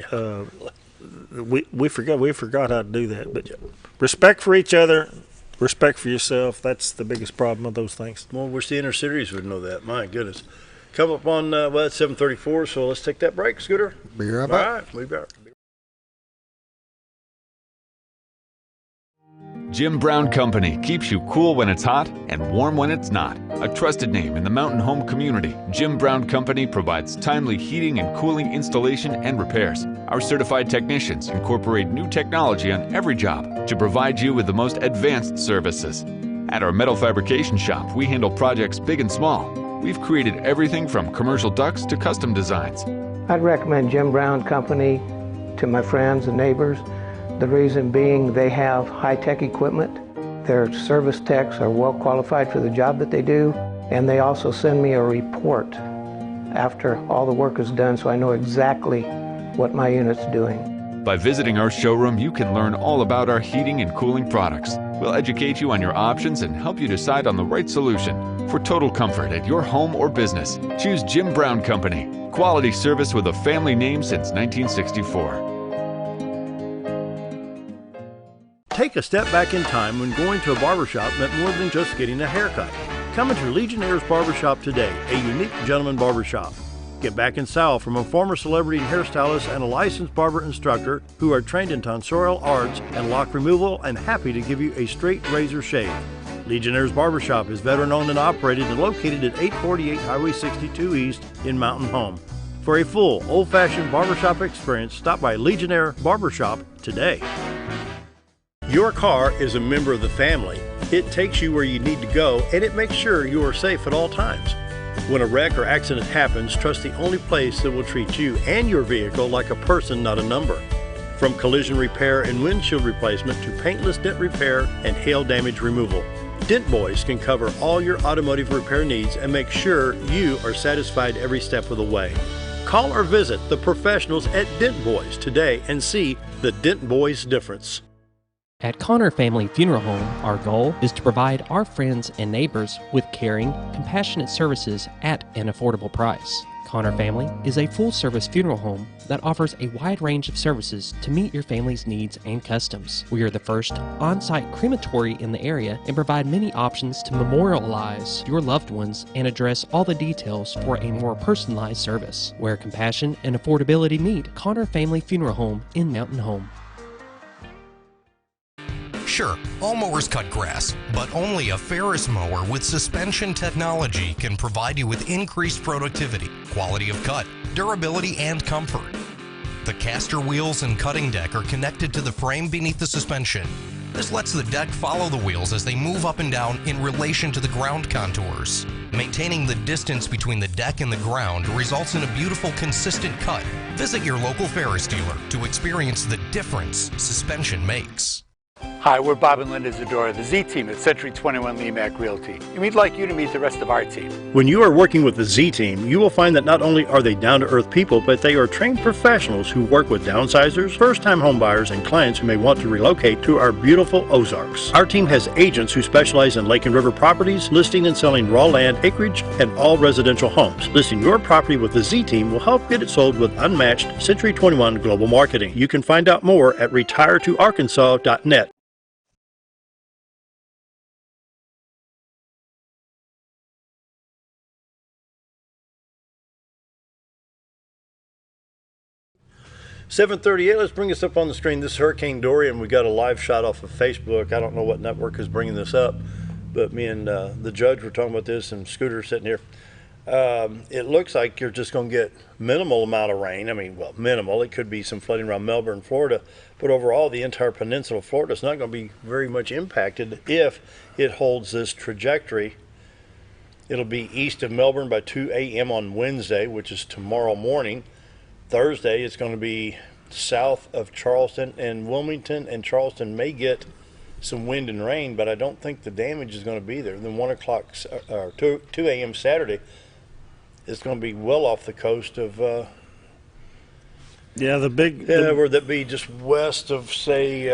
We forgot how to do that. But respect for each other, respect for yourself, that's the biggest problem of those things. Well, wish the inner cities would know that. My goodness. Come up on, it's 7:34, so let's take that break, Scooter. Be right back. All right, we'll be back. Jim Brown Company keeps you cool when it's hot and warm when it's not. A trusted name in the mountain home community, Jim Brown Company provides timely heating and cooling installation and repairs. Our certified technicians incorporate new technology on every job to provide you with the most advanced services. At our metal fabrication shop, we handle projects big and small. We've created everything from commercial ducts to custom designs. I'd recommend Jim Brown Company to my friends and neighbors. The reason being they have high-tech equipment. Their service techs are well qualified for the job that they do, and they also send me a report after all the work is done so I know exactly what my unit's doing. By visiting our showroom, you can learn all about our heating and cooling products. We'll educate you on your options and help you decide on the right solution. For total comfort at your home or business, choose Jim Brown Company. Quality service with a family name since 1964. Take a step back in time when going to a barbershop meant more than just getting a haircut. Come into Legionnaire's Barbershop today, a unique gentleman barbershop. Get back in style from a former celebrity hairstylist and a licensed barber instructor who are trained in tonsorial arts and lock removal and happy to give you a straight razor shave. Legionnaire's Barbershop is veteran-owned and operated and located at 848 Highway 62 East in Mountain Home. For a full, old-fashioned barbershop experience, stop by Legionnaire Barbershop today. Your car is a member of the family. It takes you where you need to go, and it makes sure you are safe at all times. When a wreck or accident happens, trust the only place that will treat you and your vehicle like a person, not a number. From collision repair and windshield replacement to paintless dent repair and hail damage removal, Dent Boys can cover all your automotive repair needs and make sure you are satisfied every step of the way. Call or visit the professionals at Dent Boys today and see the Dent Boys difference. At Connor Family Funeral Home, our goal is to provide our friends and neighbors with caring, compassionate services at an affordable price. Connor Family is a full-service funeral home that offers a wide range of services to meet your family's needs and customs. We are the first on-site crematory in the area and provide many options to memorialize your loved ones and address all the details for a more personalized service. Where compassion and affordability meet, Connor Family Funeral Home in Mountain Home. Sure, all mowers cut grass, but only a Ferris mower with suspension technology can provide you with increased productivity, quality of cut, durability, and comfort. The caster wheels and cutting deck are connected to the frame beneath the suspension. This lets the deck follow the wheels as they move up and down in relation to the ground contours. Maintaining the distance between the deck and the ground results in a beautiful, consistent cut. Visit your local Ferris dealer to experience the difference suspension makes. Hi, we're Bob and Linda Zadora, the Z-Team at Century 21 Lemac Realty, and we'd like you to meet the rest of our team. When you are working with the Z-Team, you will find that not only are they down-to-earth people, but they are trained professionals who work with downsizers, first-time homebuyers, and clients who may want to relocate to our beautiful Ozarks. Our team has agents who specialize in lake and river properties, listing and selling raw land, acreage, and all residential homes. Listing your property with the Z-Team will help get it sold with unmatched Century 21 global marketing. You can find out more at retiretoarkansas.net. .38, let's bring this up on the screen. This is Hurricane Dorian. We got a live shot off of Facebook. I don't know what network is bringing this up, but me and the judge were talking about this, and Scooter's sitting here. It looks like you're just going to get minimal amount of rain. I mean, well, minimal. It could be some flooding around Melbourne, Florida, but overall, the entire peninsula of Florida is not going to be very much impacted if it holds this trajectory. It'll be east of Melbourne by 2 a.m. on Wednesday, which is tomorrow morning. Thursday, it's going to be south of Charleston and Wilmington, and Charleston may get some wind and rain, but I don't think the damage is going to be there. Then 1 o'clock or 2 a.m. Saturday, it's going to be well off the coast of. Yeah, the big. Where that be just west of, say.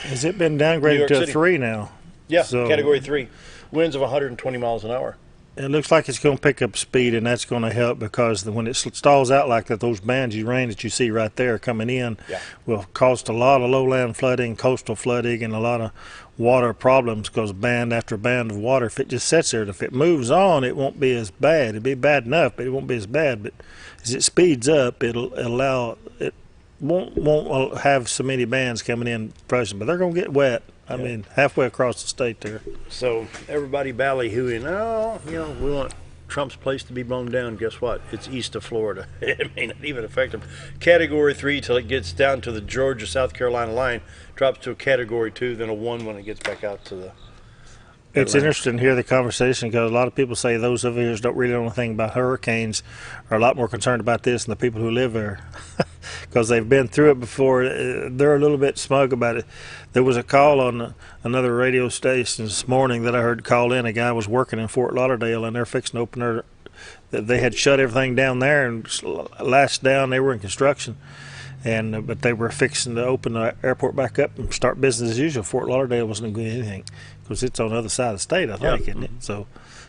Has it been downgraded to a 3 now? Yeah, so, Category 3, winds of 120 miles an hour. It looks like it's going to pick up speed, and that's going to help because when it stalls out like that, those bands of rain that you see right there coming in will cause a lot of lowland flooding, coastal flooding, and a lot of water problems because band after band of water, if it just sits there, if it moves on, it won't be as bad. It'll be bad enough, but it won't be as bad. But as it speeds up, it'll allow it won't have so many bands coming in present, but they're going to get wet. I mean, halfway across the state there. So everybody ballyhooing, we want Trump's place to be blown down. Guess what? It's east of Florida. It may not even affect them. Category 3 till it gets down to the Georgia-South Carolina line, drops to a Category 2, then a 1 when it gets back out to the It's interesting to hear the conversation because a lot of people say those of us don't really know anything about hurricanes are a lot more concerned about this than the people who live there because they've been through it before. They're a little bit smug about it. There was a call on another radio station this morning that I heard call in. A guy was working in Fort Lauderdale, and they're fixing to open their. They had shut everything down there and latched down. They were in construction. But they were fixing to open the airport back up and start business as usual. Fort Lauderdale wasn't going to do anything because it's on the other side of the state, I think, isn't it?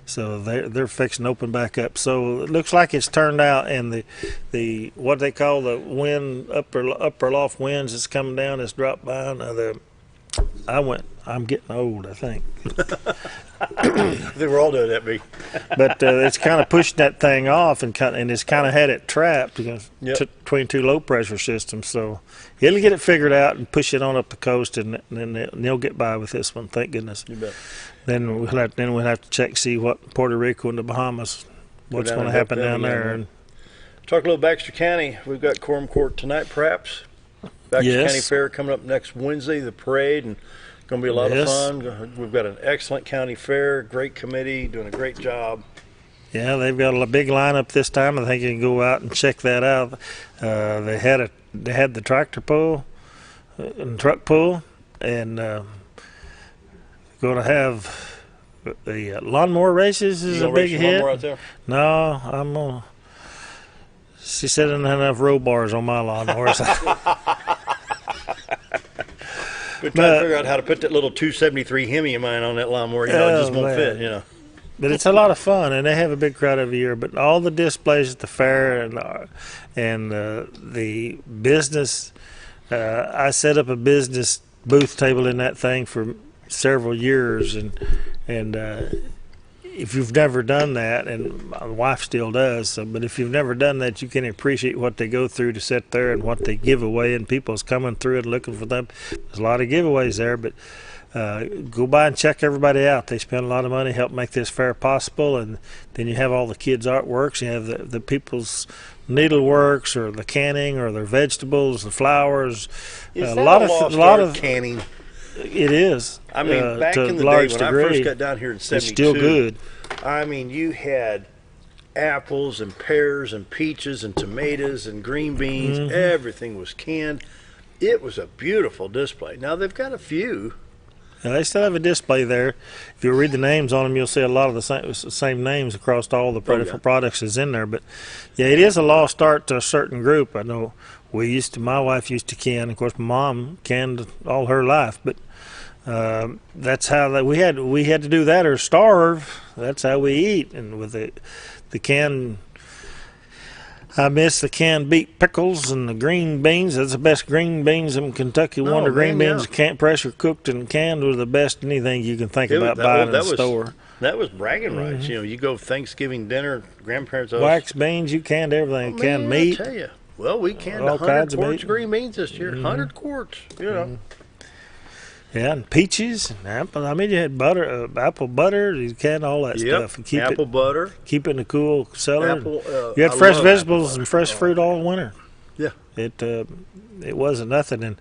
So they're fixing to open back up. So it looks like it's turned out, and the what they call the wind upper loft winds that's coming down has dropped by. I'm getting old, I think. I think we're all doing that, B. But it's kind of pushed that thing off, and it's kind of had it trapped between two low pressure systems. So it'll get it figured out and push it on up the coast, and they'll get by with this one. Thank goodness. You bet. Then we'll have to check, see what Puerto Rico and the Bahamas, what's going to happen down there. And talk a little Baxter County. We've got Quorum Court tonight, perhaps. Baxter County Fair coming up next Wednesday. The parade and. Going to be a lot of fun. We've got an excellent county fair, great committee, doing a great job. Yeah, they've got a big lineup this time. I think you can go out and check that out. They had the tractor pull and truck pull, and going to have the lawnmower races is a big hit. Out there? No, I'm gonna. She said I didn't have enough roll bars on my lawnmowers. We're trying to figure out how to put that little 273 Hemi of mine on that lawnmower. It just won't fit, But it's a lot of fun, and they have a big crowd every year. But all the displays at the fair and the business, I set up a business booth table in that thing for several years, and if you've never done that, and my wife still does, but if you've never done that, you can appreciate what they go through to sit there and what they give away, and people's coming through and looking for them. There's a lot of giveaways there, but go by and check everybody out. They spend a lot of money to help make this fair possible, and then you have all the kids' artworks. You have the people's needleworks, or the canning, or their vegetables, the flowers. Is that a lot of canning? It is. I mean, back in the day when I first got down here in 72, it's still good. I mean, you had apples and pears and peaches and tomatoes and green beans. Mm-hmm. Everything was canned. It was a beautiful display. Now they've got a few. Yeah, they still have a display there. If you read the names on them, you'll see a lot of the same names across all the products is in there. But yeah, it is a lost art to a certain group. I know my wife used to can. Of course, my mom canned all her life, but that's how we had to do that or starve. That's how we eat. And with the canned, I miss the canned beet pickles and the green beans. That's the best green beans in Kentucky. Wonder green beans, pressure cooked and canned, were the best anything you can think about buying in the store. That was bragging rights. Mm-hmm. You go Thanksgiving dinner, grandparents. Wax beans, you canned everything. Canned meat. I tell you. Well, we canned 100 quarts of green beans this year. 100 quarts. Mm-hmm. Yeah, and peaches and apple. I mean, you had butter, apple butter. You canned all that stuff. And butter. Keep it in the cool cellar. You had fresh vegetables and fresh fruit all winter. Yeah. It wasn't nothing. And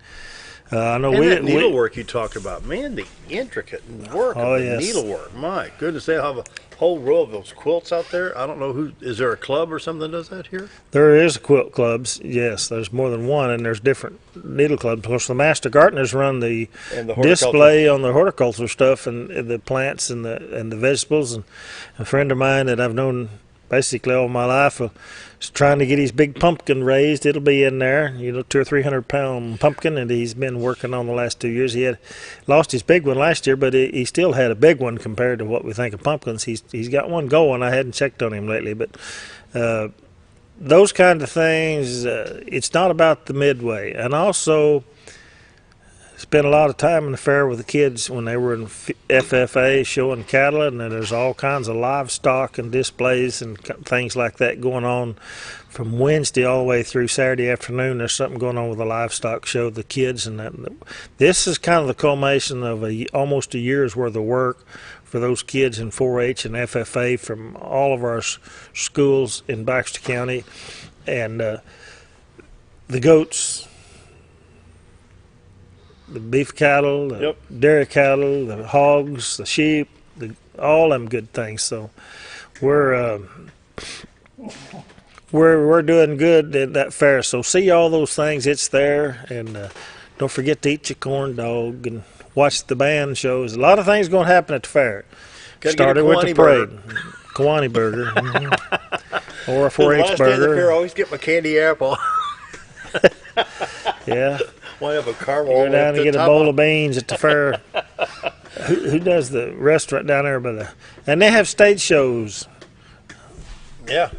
I know that needlework you talked about, man, the intricate work of the needlework. My goodness, they have a whole row of those quilts out there. I don't know is there a club or something that does that here? There is quilt clubs, yes. There's more than one, and there's different needle clubs. Of course, the master gardeners run the display on the horticulture stuff and the plants and the vegetables. And a friend of mine that I've known basically all my life is trying to get his big pumpkin raised. It'll be in there, 200 or 300 pound pumpkin, and he's been working on the last 2 years. He had lost his big one last year, but he still had a big one compared to what we think of pumpkins. He's got one going. I hadn't checked on him lately, but those kind of things, it's not about the midway. And also spent a lot of time in the fair with the kids when they were in FFA showing cattle, and there's all kinds of livestock and displays and things like that going on from Wednesday all the way through Saturday afternoon. There's something going on with the livestock show, the kids, and that. This is kind of the culmination of almost a year's worth of work for those kids in 4-H and FFA from all of our schools in Baxter County, and the goats, the beef cattle, the dairy cattle, the hogs, the sheep, the all them good things. So we're doing good at that fair. So see all those things. It's there, and don't forget to eat your corn dog and watch the band shows. A lot of things going to happen at the fair. Started with the parade, Kiwani burger, or a 4-H burger. Last day of the fair, I always get my candy apple. Yeah. Why have a caramel? Go down and get a bowl of beans at the fair. Who does the restaurant down there by the? And they have stage shows. Yeah.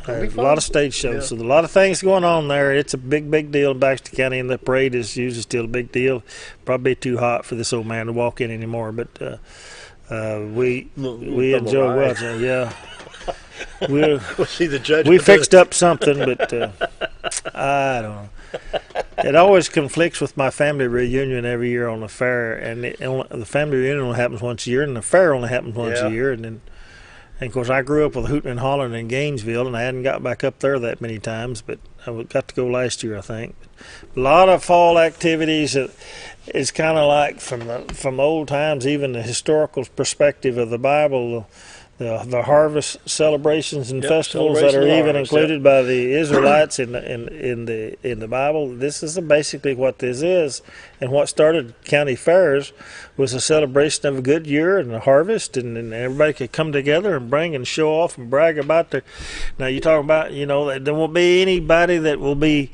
A lot of stage shows. So a lot of things going on there. It's a big deal in Baxter County, and the parade is usually still a big deal. Probably too hot for this old man to walk in anymore, but we enjoy watching. Yeah. We'll see the judge. We fixed up something, but I don't know. It always conflicts with my family reunion every year on the fair, and the family reunion only happens once a year, and the fair only happens once a year. And of course, I grew up with hooting and hollering in Gainesville, and I hadn't got back up there that many times, but I got to go last year, I think. A lot of fall activities. It's kind of like from old times, even the historical perspective of the Bible. The harvest celebrations and festivals that are even included by the Israelites in the Bible. This is basically what this is, and what started county fairs was a celebration of a good year and a harvest, and everybody could come together and bring and show off and brag about their. Now you talk about there won't be anybody that will be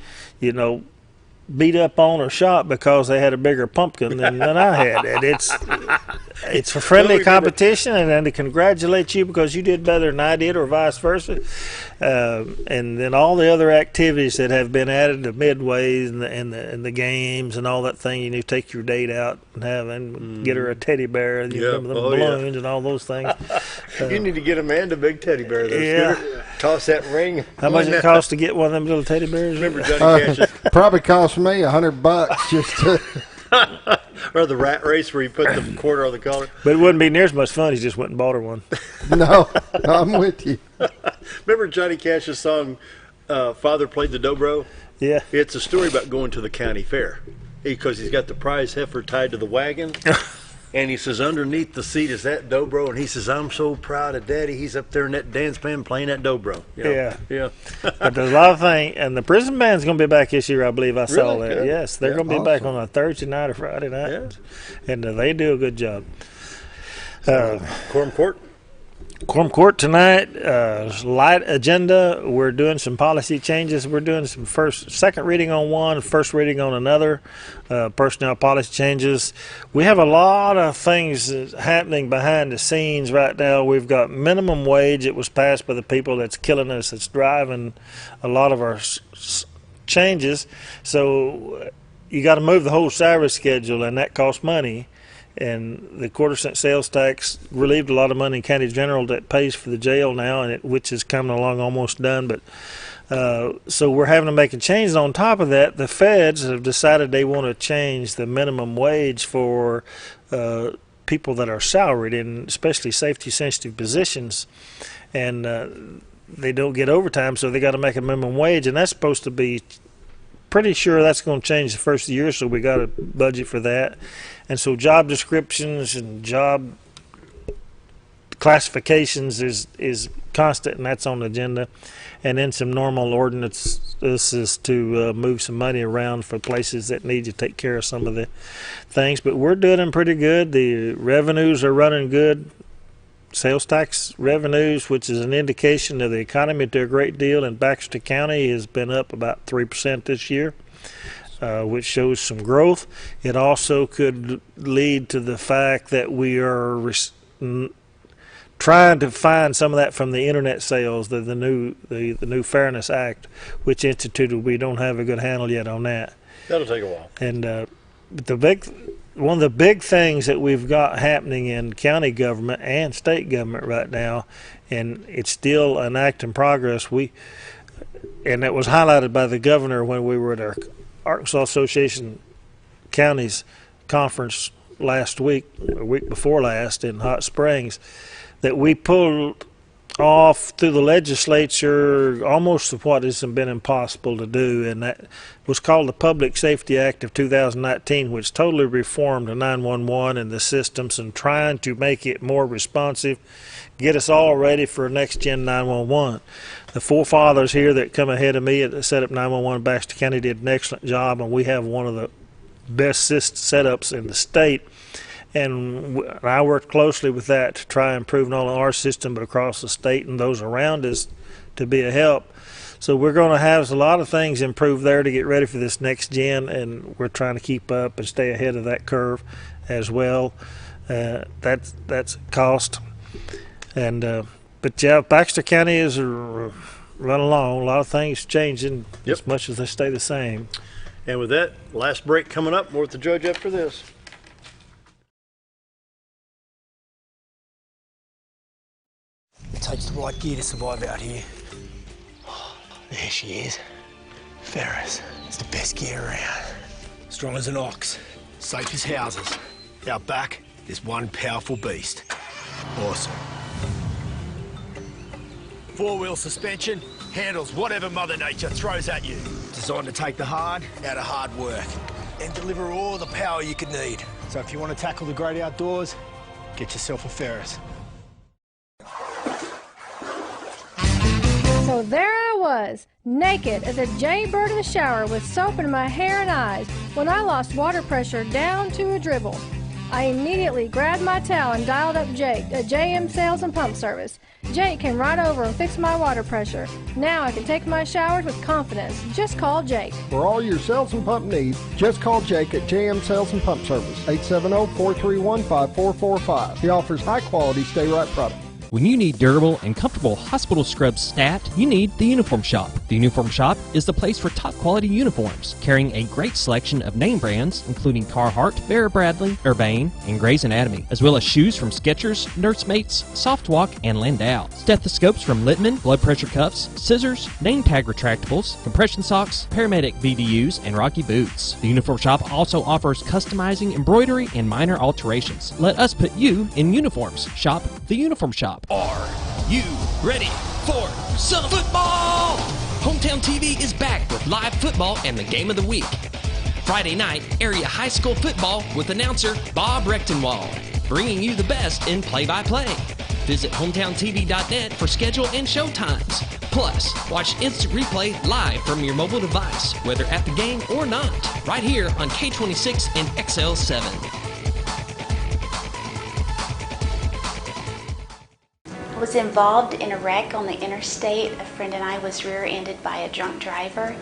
beat up on or shot because they had a bigger pumpkin than I had. And it's a friendly competition, and to congratulate you because you did better than I did, or vice versa. And then all the other activities that have been added, the midways and the games and all that thing. You take your date out and get her a teddy bear, remember the balloons and all those things. You need to get Amanda a big teddy bear. Toss that ring. How much it costs to get one of them little teddy bears? Remember Johnny Cash's? Probably cost me $100 just to. Or the rat race where you put the quarter on the collar. But it wouldn't be near as much fun. He just went and bought her one. No, I'm with you. Remember Johnny Cash's song, Father Played the Dobro? Yeah. It's a story about going to the county fair because he's got the prize heifer tied to the wagon. And he says, underneath the seat is that dobro. And he says, I'm so proud of Daddy. He's up there in that dance band playing that dobro. Yeah. But there's a lot of things. And the prison band's going to be back this year, I believe. I saw that. Good. Yes, they're going to be back on a Thursday night or Friday night. Yeah. And they do a good job. Quorum Court? Quorum Court tonight, light agenda. We're doing some policy changes. We're doing some second reading on one, first reading on another, personnel policy changes. We have a lot of things happening behind the scenes right now. We've got minimum wage. It was passed by the people that's killing us. It's driving a lot of our changes. So you got to move the whole salary schedule, and that costs money. And the quarter-cent sales tax relieved a lot of money in county general that pays for the jail now, and which is coming along almost done. But so we're having to make a change. On top of that, the feds have decided they want to change the minimum wage for people that are salaried, and especially safety-sensitive positions. And they don't get overtime, so they got to make a minimum wage, and that's supposed to be pretty sure that's going to change the first of the year, so we got a budget for that. And so job descriptions and job classifications is constant, and that's on the agenda. And then some normal ordinances to move some money around for places that need to take care of some of the things. But we're doing them pretty good. The revenues are running good. Sales tax revenues, which is an indication of the economy, do a great deal. In Baxter County has been up about 3% this year. Which shows some growth. It also could lead to the fact that we are trying to find some of that from the internet sales, the new Fairness Act, which instituted. We don't have a good handle yet on that. That'll take a while. And one of the big things that we've got happening in county government and state government right now, and it's still an act in progress. And that was highlighted by the governor when we were at our Arkansas Association Counties Conference last week, or week before last, in Hot Springs, that we pulled off through the legislature almost of what has been impossible to do, and that was called the Public Safety Act of 2019, which totally reformed the 911 and the systems and trying to make it more responsive, get us all ready for next gen 911. The forefathers here that come ahead of me that set up 911 in Baxter County did an excellent job, and we have one of the best setups in the state. And I worked closely with that to try and improve not only our system but across the state and those around us to be a help. So we're going to have a lot of things improved there to get ready for this next gen, and we're trying to keep up and stay ahead of that curve as well. That's cost. And but yeah, Baxter County is run along. A lot of things changing as much as they stay the same. And with that, last break coming up. More with the judge after this. It takes the right gear to survive out here. There she is. Ferris. It's the best gear around. Strong as an ox. Safe as houses. Out back, there's one powerful beast. Awesome. Four-wheel suspension, handles whatever Mother Nature throws at you. Designed to take the hard out of hard work and deliver all the power you could need. So if you want to tackle the great outdoors, get yourself a Ferris. So there I was, naked as a jaybird in the shower with soap in my hair and eyes when I lost water pressure down to a dribble. I immediately grabbed my towel and dialed up Jake at JM Sales and Pump Service. Jake came right over and fixed my water pressure. Now I can take my showers with confidence. Just call Jake. For all your sales and pump needs, just call Jake at JM Sales and Pump Service, 870-431-5445. He offers high-quality stay-right products. When you need durable and comfortable hospital scrubs stat, you need the Uniform Shop. The Uniform Shop is the place for top quality uniforms, carrying a great selection of name brands, including Carhartt, Vera Bradley, Urbane, and Grey's Anatomy, as well as shoes from Skechers, Nursemates, Softwalk, and Landau, stethoscopes from Littman, blood pressure cuffs, scissors, name tag retractables, compression socks, paramedic VDUs, and Rocky boots. The Uniform Shop also offers customizing, embroidery, and minor alterations. Let us put you in uniforms. Shop the Uniform Shop. Are you ready for some football? Hometown TV is back with live football and the game of the week. Friday night, area high school football with announcer Bob Rechtenwald, bringing you the best in play-by-play. Visit hometowntv.net for schedule and show times. Plus, watch instant replay live from your mobile device, whether at the game or not, right here on K26 and XL7. I was involved in a wreck on the interstate. A friend and I was rear-ended by a drunk driver,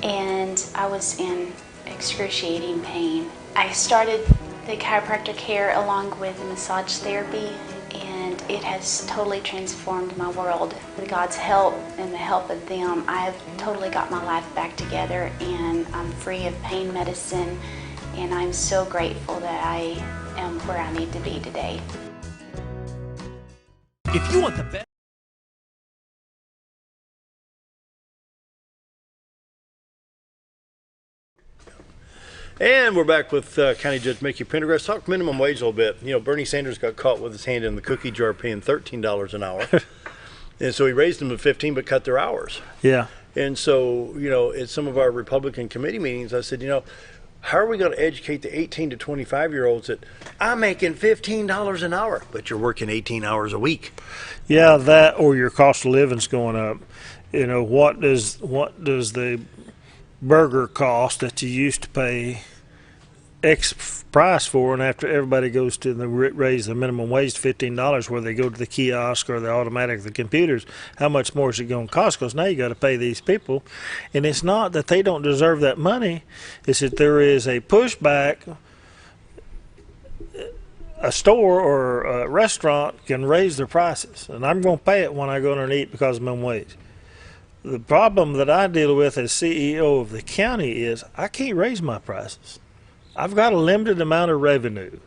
and I was in excruciating pain. I started the chiropractor care along with the massage therapy, and it has totally transformed my world. With God's help and the help of them, I have totally got my life back together, and I'm free of pain medicine, and I'm so grateful that I am where I need to be today. If you want the best. And we're back with County Judge Mickey Pendergrass. Talk minimum wage a little bit. You know, Bernie Sanders got caught with his hand in the cookie jar paying $13 an hour. And so he raised them to 15 but cut their hours. Yeah. And so, you know, at some of our Republican committee meetings, I said, you know, how are we going to educate the 18 to 25-year-olds that I'm making $15 an hour, but you're working 18 hours a week? Yeah, that or your cost of living's going up. You know, what does the burger cost that you used to pay X price for, and after everybody goes to raise the minimum wage to $15, where they go to the kiosk or the automatic, the computers, how much more is it going to cost? Because now you got to pay these people, and it's not that they don't deserve that money; it's that there is a pushback. A store or a restaurant can raise their prices, and I'm going to pay it when I go in there and eat because of minimum wage. The problem that I deal with as CEO of the county is I can't raise my prices. I've got a limited amount of revenue,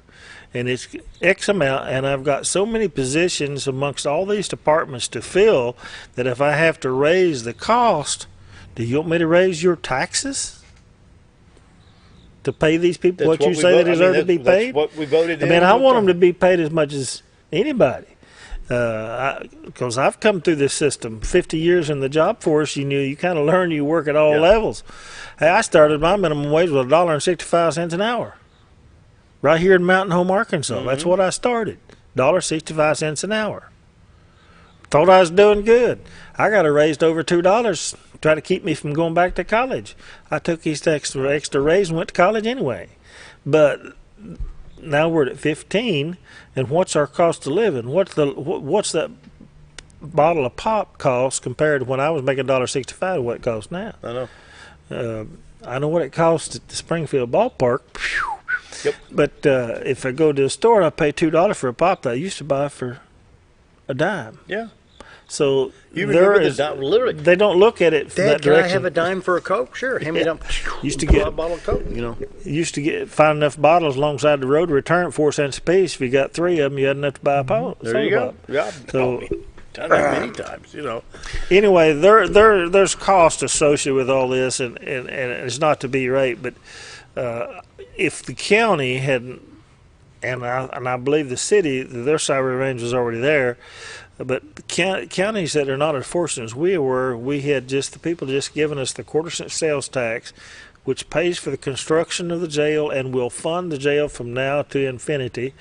and it's X amount, and I've got so many positions amongst all these departments to fill that if I have to raise the cost, do you want me to raise your taxes to pay these people what you say they deserve to be paid? That's what we voted in. I mean, I want them to be paid as much as anybody. Because I've come through this system 50 years in the job force. You kind of learn, you work at all levels. Hey, I started my minimum wage with $1.65 an hour right here in Mountain Home, Arkansas. That's what I started, $1.65 an hour. Thought I was doing good. I got a raise to over $2 to try to keep me from going back to college. I took this extra raise and went to college anyway. But now we're at 15, and what's our cost of living? What's that bottle of pop cost compared to when I was making $1.65 to what it costs now? I know. I know what it costs at the Springfield ballpark. Yep. But if I go to the store and I pay $2 for a pop that I used to buy for a dime. Yeah. So you remember the dime, literally. They don't look at it from Dad, that direction. can I have a dime for a Coke? Sure. Hand me down. Used to get a bottle of Coke. Used to find enough bottles alongside the road to return at 4 cents a piece. If you got 3 of them, you had enough to buy a pop. There you go. Yeah. So done that many times. Anyway, there's cost associated with all this, and it's not to be right, but if the county hadn't, and I believe the city, their salary range was already there. But counties that are not as fortunate as we were, we had the people just giving us the quarter-cent sales tax, which pays for the construction of the jail and will fund the jail from now to infinity,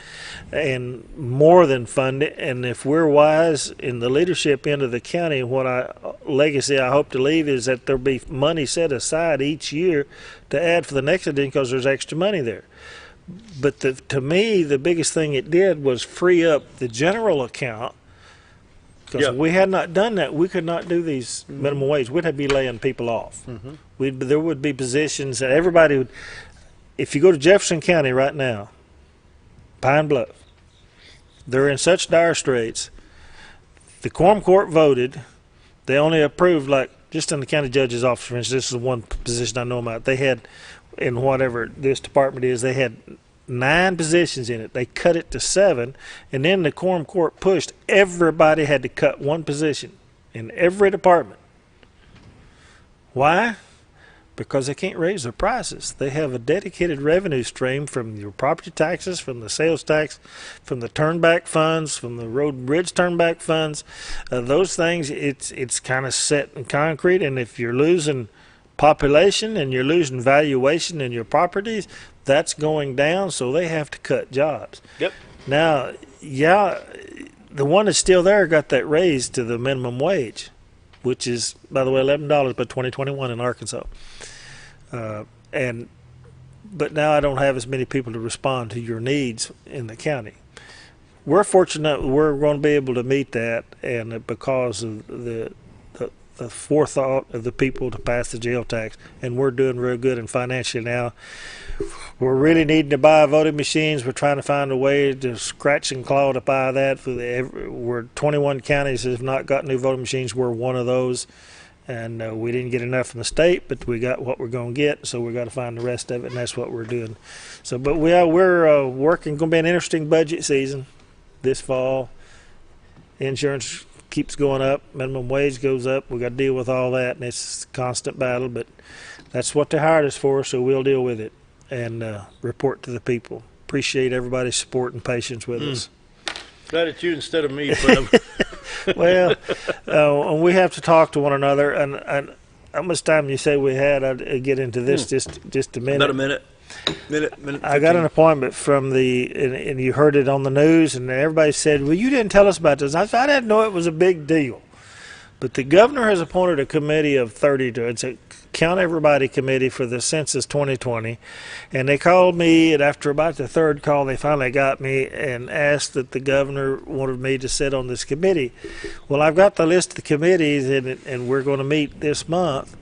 and more than fund it. And if we're wise in the leadership end of the county, legacy I hope to leave is that there'll be money set aside each year to add for the next edition because there's extra money there. But to me, the biggest thing it did was free up the general account. Because if we had not done that, we could not do these minimum wage. We'd have to be laying people off. There would be positions that everybody would. If you go to Jefferson County right now, Pine Bluff, they're in such dire straits. The quorum court voted. They only approved, just in the county judge's office, for instance, this is one position I know about. They had, in whatever this department is, they had 9 positions in it. They cut it to 7, and then the quorum court pushed. Everybody had to cut 1 position in every department. Why? Because they can't raise their prices. They have a dedicated revenue stream from your property taxes, from the sales tax, from the turnback funds, from the road and bridge turnback funds. Those things, it's kind of set in concrete, and if you're losing population and you're losing valuation in your properties, that's going down, so they have to cut jobs. Yep. Now, the one that's still there got that raise to the minimum wage, which is, by the way, $11 by 2021 in Arkansas. But now I don't have as many people to respond to your needs in the county. We're fortunate we're going to be able to meet that, and because of the forethought of the people to pass the jail tax, and we're doing real good and financially now. We're really needing to buy voting machines. We're trying to find a way to scratch and claw to buy that. We're 21 counties that have not got new voting machines. We're one of those, and we didn't get enough from the state, but we got what we're going to get, so we got to find the rest of it, and that's what we're doing. So, but we're working. Going to be an interesting budget season this fall. Insurance keeps going up, minimum wage goes up. We got to deal with all that, and it's a constant battle, but that's what they hired us for, so we'll deal with it and report to the people. Appreciate everybody's support and patience with us. Glad it's you instead of me, Clem. Well, we have to talk to one another, and how much time you say we had? I'd get into this just a minute. About a minute. Minute I got an appointment from and you heard it on the news, and everybody said, well, you didn't tell us about this. I said, I didn't know it was a big deal. But the governor has appointed a committee of 30 it's a Count Everybody committee for the census 2020, and they called me, and after about the third call, they finally got me and asked that the governor wanted me to sit on this committee. Well, I've got the list of the committees, and we're going to meet this month.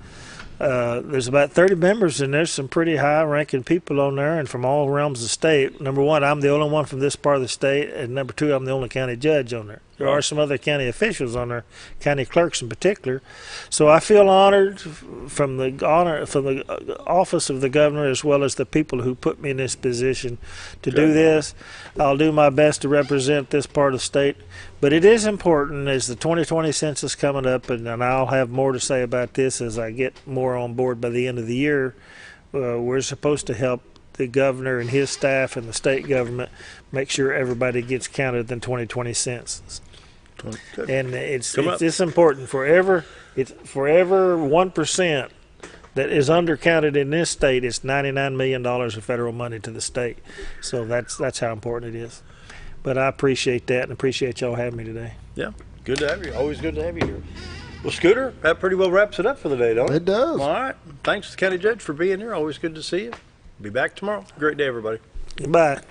There's about 30 members, and there's some pretty high-ranking people on there, and from all realms of the state. Number one, I'm the only one from this part of the state, and number two, I'm the only county judge on there. There are some other county officials on there, county clerks in particular. So I feel honored from the office of the governor, as well as the people who put me in this position to do this. I'll do my best to represent this part of the state. But it is important as the 2020 census coming up, and I'll have more to say about this as I get more on board by the end of the year. We're supposed to help the governor and his staff and the state government make sure everybody gets counted in the 2020 census. And it's important for every 1% that is undercounted in this state. It's $99 million of federal money to the state. So that's how important it is. But I appreciate that and appreciate y'all having me today. Yeah, good to have you. Always good to have you here. Well, Scooter, that pretty well wraps it up for the day, don't it? It does. All right. Thanks to the county judge for being here. Always good to see you. Be back tomorrow. Great day, everybody. Goodbye.